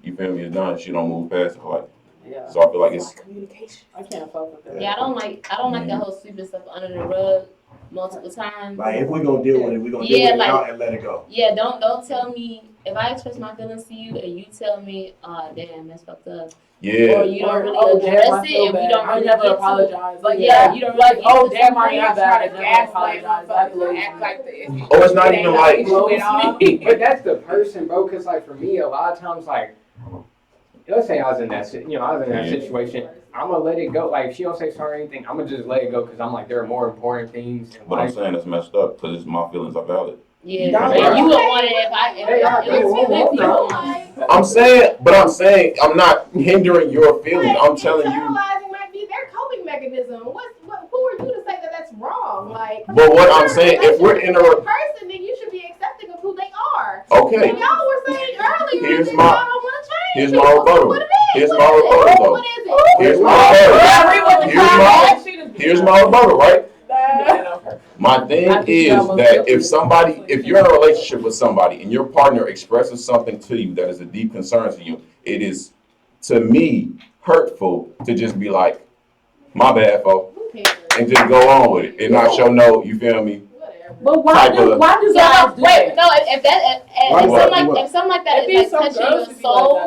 Speaker 1: you feel me? It's done. She don't move past it. Like,
Speaker 6: Yeah.
Speaker 1: so I feel like it's
Speaker 10: communication.
Speaker 6: I can't fuck with that.
Speaker 7: Yeah, I don't like that whole sweeping stuff under the rug multiple times.
Speaker 5: Like if we're gonna deal with it, we're gonna
Speaker 7: Yeah,
Speaker 5: deal with it
Speaker 7: like-
Speaker 5: now and let it go.
Speaker 7: Yeah, don't tell me if I express my feelings to you and you tell me, oh damn, that's fucked up. Or
Speaker 1: yeah.
Speaker 7: you don't really
Speaker 6: Oh, damn,
Speaker 7: address
Speaker 6: I
Speaker 7: it
Speaker 6: feel
Speaker 7: and we
Speaker 6: bad.
Speaker 7: don't
Speaker 6: I
Speaker 7: really
Speaker 6: never
Speaker 7: get to it.
Speaker 6: apologize.
Speaker 7: Like
Speaker 6: Yeah.
Speaker 7: you don't
Speaker 6: Like,
Speaker 7: really
Speaker 6: oh
Speaker 7: get to
Speaker 6: damn,
Speaker 7: some
Speaker 6: I
Speaker 7: things.
Speaker 6: am bad. I never
Speaker 10: gaslight
Speaker 6: apologize.
Speaker 10: motherfuckers, act like this.
Speaker 1: Oh, it's not even like
Speaker 10: Blow it off.
Speaker 4: But that's the person, bro. Cause like for me, a lot of times, like, let's say I was in that situation, I'm gonna let it go. Like, if she don't say sorry or anything, I'm gonna just let it go. Cause I'm like, there are more important things in
Speaker 1: But I'm
Speaker 4: life.
Speaker 1: saying it's messed up because my feelings are valid.
Speaker 7: Yeah,
Speaker 3: Don't
Speaker 7: and
Speaker 3: lie.
Speaker 7: you would want it if it was Philip. You would want it.
Speaker 1: I'm saying I'm not hindering your feelings. I'm telling you.
Speaker 10: Internalizing might be their coping mechanism. Who are you to say that that's wrong? Like,
Speaker 1: But what I'm saying, if we're in a
Speaker 10: person, then you should be accepting of who they are.
Speaker 1: okay,
Speaker 10: And y'all were saying earlier
Speaker 1: Here's
Speaker 10: that
Speaker 1: my-
Speaker 10: y'all don't want to change.
Speaker 1: here's
Speaker 10: people.
Speaker 1: my
Speaker 10: So
Speaker 1: rebuttal.
Speaker 10: what it is?
Speaker 1: Here's
Speaker 10: What
Speaker 1: my
Speaker 10: is it?
Speaker 1: rebuttal, though.
Speaker 10: What is it?
Speaker 1: Here's my
Speaker 10: rebuttal.
Speaker 1: here's my rebuttal, right? My thing is that if you're in a relationship with somebody and your partner expresses something to you that is a deep concern to you, it is, to me, hurtful to just be like, my bad, folks, and just go on with it and not show no, you feel me?
Speaker 3: But
Speaker 1: Type of-
Speaker 3: why do
Speaker 7: So
Speaker 3: guys do
Speaker 7: wait,
Speaker 3: that?
Speaker 7: no. If something like that is like touching your soul,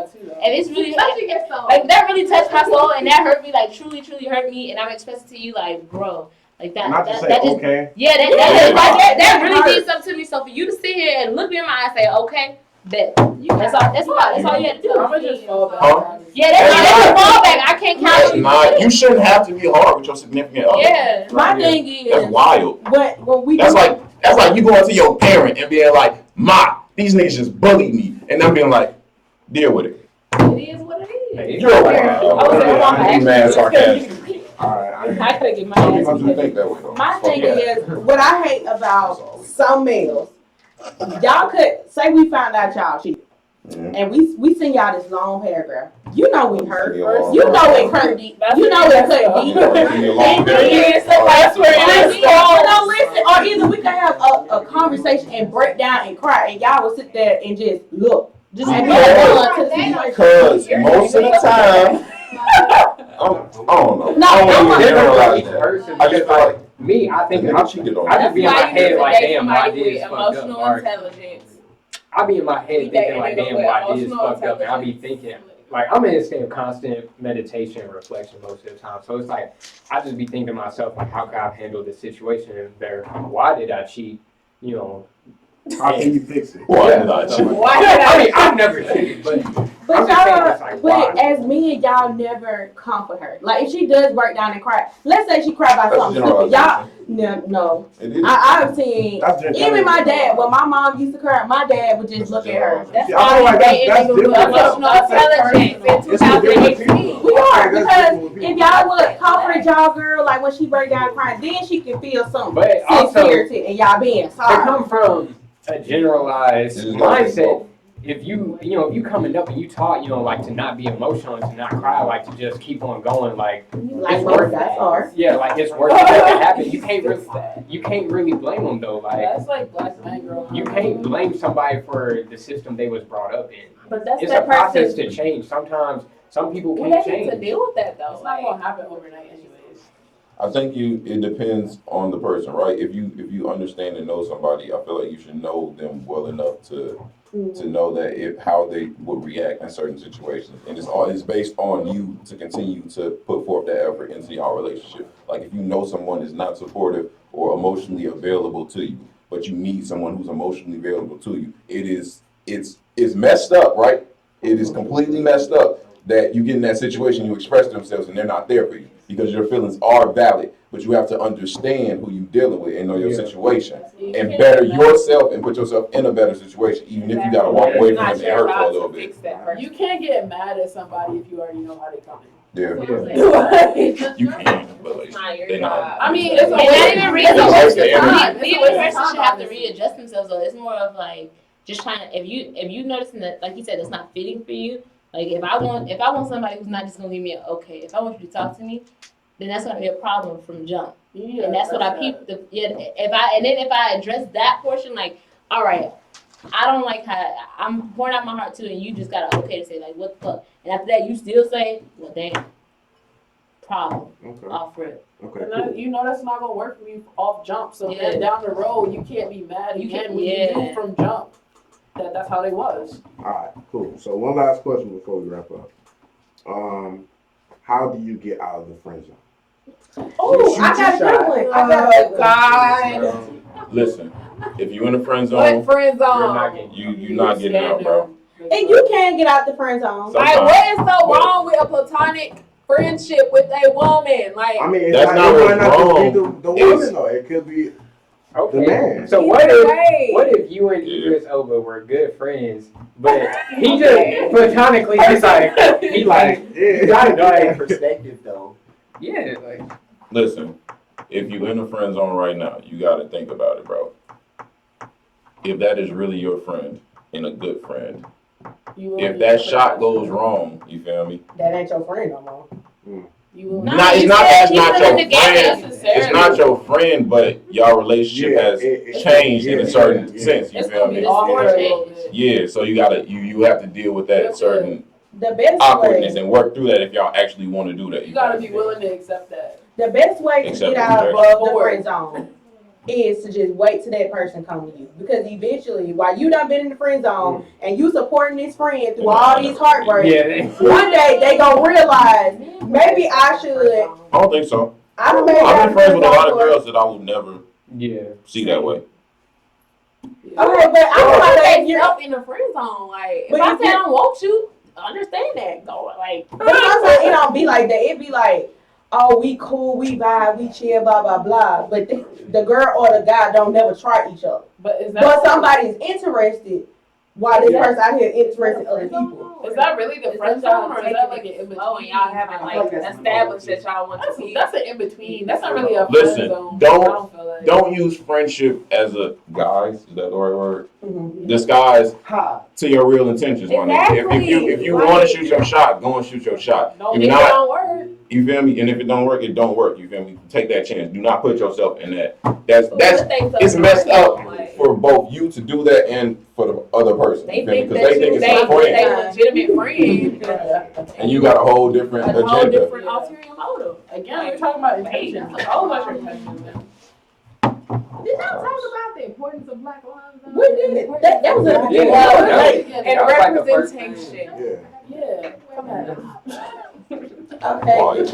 Speaker 7: and it's really
Speaker 10: Touching your soul.
Speaker 7: like that really touched my soul, and that hurt me, like truly hurt me, and I'm expressing to you, like, bro, like that.
Speaker 5: Not to say
Speaker 7: that just,
Speaker 5: okay.
Speaker 7: yeah, that really did something to me. So for you to sit here and look me in my eye and say, okay, bet. That's all you had to do.
Speaker 6: I'ma just fall back.
Speaker 1: Huh?
Speaker 7: Yeah, that's a fallback. I can't count
Speaker 1: It's
Speaker 7: you.
Speaker 1: not, you shouldn't have to be hard with your significant other.
Speaker 7: Yeah.
Speaker 3: My
Speaker 1: Right.
Speaker 3: thing is,
Speaker 1: That's wild.
Speaker 3: when we
Speaker 1: That's like you going to your parent and being like, Ma, these niggas just bullied me, and them being like, deal with it.
Speaker 10: It is what it is.
Speaker 1: You're I'm mad sarcastic.
Speaker 5: Alright,
Speaker 10: I could get my
Speaker 1: Some
Speaker 10: ass
Speaker 1: people do
Speaker 10: beat.
Speaker 1: think that way though.
Speaker 3: My thing is, what I hate about some males, y'all could say we found out y'all cheated, and we send y'all this long paragraph. You know we hurt. You know it hurt deep. You know it cut deep. No, listen. Or either we can have a conversation and break down and cry, and y'all will sit there and just look. Just and be like,
Speaker 1: Because most of the time, I don't know.
Speaker 3: No,
Speaker 1: I don't
Speaker 3: I'm
Speaker 1: even generalize
Speaker 4: Each
Speaker 1: that.
Speaker 4: person,
Speaker 1: I just feel like
Speaker 4: me, I think
Speaker 1: I cheated on
Speaker 4: I
Speaker 1: you.
Speaker 4: just be in my head like, damn, why I did
Speaker 2: with
Speaker 4: this fucked up.
Speaker 2: emotional
Speaker 4: Or
Speaker 2: intelligence.
Speaker 4: I be in my head
Speaker 2: You
Speaker 4: thinking
Speaker 2: dating
Speaker 4: like,
Speaker 2: niggas
Speaker 4: damn,
Speaker 2: with
Speaker 4: why I did this
Speaker 2: emotional
Speaker 4: fucked up, and I be
Speaker 2: intelligence.
Speaker 4: thinking. Like, I'm in a state of constant meditation and reflection most of the time. So it's like, I just be thinking to myself, like, how could I have handled this situation better? Why did I cheat? You know.
Speaker 5: how can you fix it?
Speaker 1: Why did I
Speaker 4: So,
Speaker 1: cheat?
Speaker 4: I mean, I've never cheated, but
Speaker 3: but
Speaker 4: I'm just saying it's
Speaker 3: y'all,
Speaker 4: like,
Speaker 3: but
Speaker 4: why?
Speaker 3: as men, y'all never comfort her. Like if she does break down and cry, let's say she cry about
Speaker 1: That's
Speaker 3: something stupid. Y'all,
Speaker 1: generalization.
Speaker 3: no.
Speaker 1: It is.
Speaker 3: I've seen.
Speaker 5: That's just
Speaker 3: Even my dad, when my mom used to cry, my dad would just look at her.
Speaker 1: That's
Speaker 5: I feel like that's different.
Speaker 2: Emotional intelligence in
Speaker 5: It's a different
Speaker 2: 2018.
Speaker 5: people.
Speaker 3: We are,
Speaker 5: Okay, that's
Speaker 3: because
Speaker 5: different with
Speaker 3: if
Speaker 5: people.
Speaker 3: y'all would comfort y'all girl, like when she break down crying, then she can feel some
Speaker 4: But also,
Speaker 3: sincerity and y'all being
Speaker 4: to
Speaker 3: sorry.
Speaker 4: come from a generalized
Speaker 1: It is not
Speaker 4: mindset, if you coming up and you taught, like to not be emotional and to not cry, like to just keep on going, like
Speaker 3: Like
Speaker 4: it's worth
Speaker 3: that's hard.
Speaker 4: yeah, like it's worth it to happen. You can't really blame them though. Like
Speaker 6: That's like black man growing
Speaker 4: you
Speaker 6: up.
Speaker 4: can't blame somebody for the system they was brought up in.
Speaker 6: But that's
Speaker 4: It's a
Speaker 6: that
Speaker 4: process
Speaker 6: person.
Speaker 4: to change. Sometimes some people
Speaker 6: Well,
Speaker 4: can't
Speaker 6: they need to
Speaker 4: change.
Speaker 6: deal with that though. It's not
Speaker 10: Like-
Speaker 6: gonna happen overnight anyways.
Speaker 1: I think it depends on the person, right? If you understand and know somebody, I feel like you should know them well enough to know that how they would react in certain situations, and it's based on you to continue to put forth that effort into your relationship. Like if you know someone is not supportive or emotionally available to you, but you need someone who's emotionally available to you, it's messed up, right? It is completely messed up that you get in that situation, you express themselves, and they're not there for you because your feelings are valid. But you have to understand who you're dealing with and know your situation and better yourself and put yourself in a better situation, even if you got to walk away from it and hurt for a little bit.
Speaker 6: You can't get mad at somebody if you already know how they coming.
Speaker 1: Yeah, you can, but like, they're not.
Speaker 6: I mean,
Speaker 7: It's not even
Speaker 1: It's
Speaker 7: reason.
Speaker 1: a waste of energy.
Speaker 7: We as a person should have to readjust themselves though. It's more of like just trying to, if you noticing that, like you said, it's not fitting for you. Like if I want somebody who's not just gonna give me an okay, if I want you to talk to me, then that's gonna be a problem from jump.
Speaker 6: Yeah,
Speaker 7: And that's what I peep. If I address that portion, like, all right, I don't like how I'm pouring out my heart too, and you just got an okay to say like, what the fuck? And after that, you still say, well, damn, problem,
Speaker 5: Okay.
Speaker 7: off rip.
Speaker 5: Okay.
Speaker 6: And
Speaker 5: Cool.
Speaker 6: that, that's not gonna work for you off jump. So
Speaker 7: Yeah.
Speaker 6: then down the road, you can't be mad
Speaker 7: You
Speaker 6: again
Speaker 7: can't-
Speaker 6: when
Speaker 7: yeah.
Speaker 6: you knew from jump that's how they was.
Speaker 5: All right. Cool. So one last question before we wrap up. How do you get out of the friend zone?
Speaker 3: Oh, I got a good one. I got a good one.
Speaker 10: God.
Speaker 1: Listen, if you in a friend
Speaker 10: What
Speaker 1: zone,
Speaker 10: friend
Speaker 4: You're not
Speaker 10: zone?
Speaker 4: getting
Speaker 1: you're not getting out, bro.
Speaker 3: And you can get out the friend zone.
Speaker 10: Like, what is so wrong with a platonic friendship with a woman? Like,
Speaker 5: I mean,
Speaker 1: That's not
Speaker 5: it
Speaker 1: what's
Speaker 5: might not just be
Speaker 1: wrong.
Speaker 5: the
Speaker 1: It's-
Speaker 5: woman though. It could be
Speaker 4: Okay.
Speaker 5: man.
Speaker 4: So
Speaker 10: Either way.
Speaker 4: what if you and Idris Elba were good friends, but he just platonically just like he like
Speaker 9: You gotta know that perspective though.
Speaker 4: yeah like
Speaker 1: Listen, if you in a friend zone right now, you got to think about it, bro. If that is really your friend and a good friend, if that shot goes wrong, you feel me?
Speaker 3: That ain't your friend no more.
Speaker 7: No,
Speaker 1: It's
Speaker 7: you
Speaker 1: not
Speaker 7: said
Speaker 1: that's
Speaker 7: you
Speaker 1: not
Speaker 7: put
Speaker 1: your
Speaker 7: them together.
Speaker 1: friend. It's not your friend, but your relationship has changed in a certain sense. You
Speaker 2: It's
Speaker 1: feel
Speaker 2: gonna
Speaker 1: me?
Speaker 2: be
Speaker 6: Awkward.
Speaker 2: awkward.
Speaker 1: Yeah, so you gotta you have to deal with that certain
Speaker 3: The best
Speaker 1: awkwardness
Speaker 3: way,
Speaker 1: and work through that if y'all actually want to do that.
Speaker 6: You gotta
Speaker 1: feel
Speaker 6: be
Speaker 1: me?
Speaker 6: willing to accept that.
Speaker 3: the best way to
Speaker 1: Except
Speaker 3: get out
Speaker 1: for
Speaker 3: of the friend zone is to just wait till that person come to you. Because eventually, while you done been in the friend zone and you supporting this friend through all these heartbreaks,
Speaker 4: yeah.
Speaker 3: one day they gonna realize maybe I should.
Speaker 1: I don't think so.
Speaker 3: I don't maybe
Speaker 1: I've been friends with a lot of
Speaker 3: girls.
Speaker 1: girls that I would never
Speaker 4: Yeah.
Speaker 1: see that way.
Speaker 3: Okay, but I
Speaker 10: I
Speaker 3: feel
Speaker 10: don't
Speaker 3: like
Speaker 10: think
Speaker 3: that
Speaker 10: you're
Speaker 3: you're.
Speaker 10: up in the friend zone. Like,
Speaker 3: But
Speaker 10: if I
Speaker 3: you
Speaker 10: say I don't want you, understand that. Go like.
Speaker 3: But sometimes it don't be like that. It be like, oh, we cool, we vibe, we chill, blah blah blah. But the girl or the guy don't never try each other.
Speaker 6: But is that
Speaker 3: But somebody's interested while this
Speaker 6: Yeah.
Speaker 3: person out here interested in other people.
Speaker 6: Is that really the friend zone, or is that like an in between?
Speaker 10: Oh, and y'all haven't like established that y'all want to see.
Speaker 6: That's an in between. That's not really a friend
Speaker 1: Listen,
Speaker 6: zone.
Speaker 1: don't-
Speaker 6: I don't feel like.
Speaker 1: Don't use friendship as a guys. Is that the right word?
Speaker 3: Mhm.
Speaker 1: Disguise
Speaker 9: Ha.
Speaker 1: to your real intentions, my nigga. If you want to shoot your shot, go and shoot your shot.
Speaker 6: No,
Speaker 1: If
Speaker 6: if it
Speaker 1: not,
Speaker 6: don't work.
Speaker 1: you feel me? And if it don't work, it don't work. You feel me? Take that chance. Do not put yourself in that. That's it's messed up for both you to do that and for the other person.
Speaker 10: They
Speaker 1: You feel me?
Speaker 10: think
Speaker 1: Because
Speaker 10: that
Speaker 1: they think
Speaker 10: you
Speaker 1: it's a friend,
Speaker 10: legitimate friend.
Speaker 1: and you got a whole different
Speaker 10: A whole
Speaker 1: agenda.
Speaker 10: different ulterior motive.
Speaker 6: Again, we're talking about intentions. It's all about your intentions.
Speaker 10: Did y'all talk about the importance of Black lives?
Speaker 3: We did. That was in the beginning.
Speaker 4: Yeah,
Speaker 3: That was
Speaker 4: that
Speaker 3: late.
Speaker 4: was-
Speaker 6: And
Speaker 4: that was like the first thing.
Speaker 6: representation.
Speaker 5: Yeah.
Speaker 6: Yeah, come on.
Speaker 3: Okay.
Speaker 1: Quiet.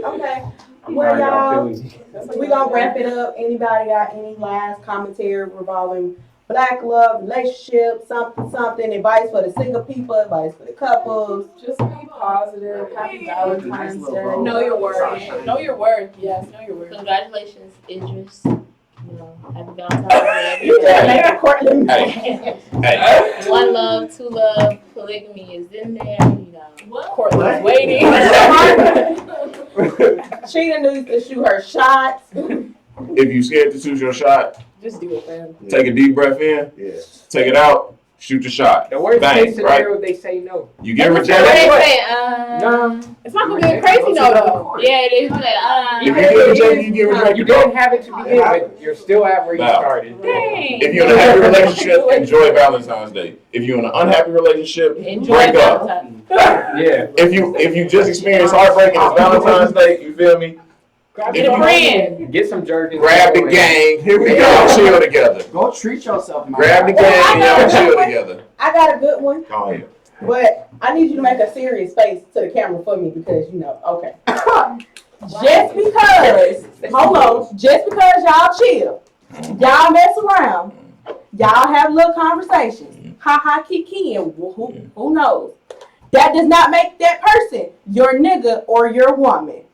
Speaker 3: Okay.
Speaker 4: I'm
Speaker 3: Well,
Speaker 4: sorry,
Speaker 3: y'all,
Speaker 4: feeling-
Speaker 3: we gonna wrap it up. Anybody got any last commentary revolving Black love, relationship, something, advice for the single people, advice for the couples?
Speaker 6: Just be positive. Happy Valentine's Day.
Speaker 9: Know
Speaker 6: Know your worth. Know your worth. Yes, know your worth.
Speaker 7: Congratulations, Idris. You know, happy Valentine's
Speaker 3: You just
Speaker 7: Day.
Speaker 3: make a Courtney.
Speaker 1: Hey, hey.
Speaker 7: One love, two love, polygamy is in there. You know,
Speaker 6: Courtney's waiting.
Speaker 3: Sheena needs to shoot her shots.
Speaker 1: If you scared to shoot your shot,
Speaker 6: Just do it, man.
Speaker 1: take a deep breath in,
Speaker 5: Yeah.
Speaker 1: take it out, shoot your shot.
Speaker 4: The worst
Speaker 1: Bang,
Speaker 4: case scenario, they say no.
Speaker 1: You get
Speaker 7: what
Speaker 1: rejected.
Speaker 7: they say,
Speaker 4: No.
Speaker 6: It's not gonna get crazy though.
Speaker 7: yeah, they say,
Speaker 1: You get rejected, you get rejected.
Speaker 4: You didn't have it to begin with. You're still at where you
Speaker 1: Wow.
Speaker 4: started.
Speaker 7: dang.
Speaker 1: If you're in a happy relationship, enjoy Valentine's Day. If you're in an unhappy relationship,
Speaker 7: Enjoy
Speaker 1: break up.
Speaker 7: Valentine's.
Speaker 4: Yeah.
Speaker 1: If you just experienced heartbreak and it's Valentine's Day, you feel me?
Speaker 7: Get a friend.
Speaker 4: Get some jerky.
Speaker 1: Grab the gang. Here we go. Chill together.
Speaker 9: Go treat yourself, man.
Speaker 1: Grab the gang. Y'all chill together.
Speaker 3: I got a good one,
Speaker 1: Go ahead.
Speaker 3: but I need you to make a serious face to the camera for me because you know, okay. Just because, hold on, just because y'all chill, y'all mess around, y'all have little conversations, ha kiki, and who knows? That does not make that person your nigga or your woman.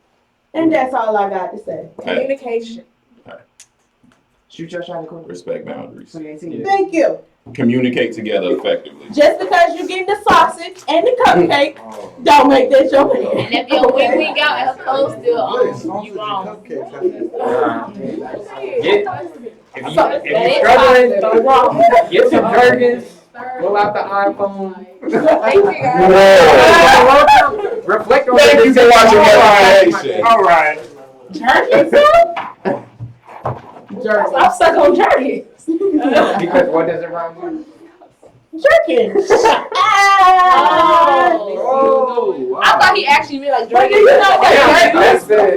Speaker 3: And that's all I got to say.
Speaker 6: Communication.
Speaker 9: Shoot your shot in court.
Speaker 1: Respect boundaries.
Speaker 9: 2018.
Speaker 3: Thank you.
Speaker 1: Communicate together effectively.
Speaker 3: Just because you're getting the sausage and the cupcake,
Speaker 5: Oh.
Speaker 3: don't make that your man.
Speaker 7: And if your wig out and her clothes still on, you wrong.
Speaker 4: Get, if you're struggling, get some jerkins. Pull out the iPhone.
Speaker 1: Whoa.
Speaker 4: Reflect on
Speaker 1: Thank
Speaker 4: the
Speaker 1: you for watching MelaniNation.
Speaker 5: All right.
Speaker 3: Jerkin.
Speaker 6: I'm stuck on jerky.
Speaker 4: Because what does it rhyme with?
Speaker 3: Jerkin.
Speaker 7: Oh.
Speaker 9: Oh, wow.
Speaker 10: I thought he actually meant like
Speaker 3: But
Speaker 10: jerky.
Speaker 3: you know what?
Speaker 4: Yeah, that's it.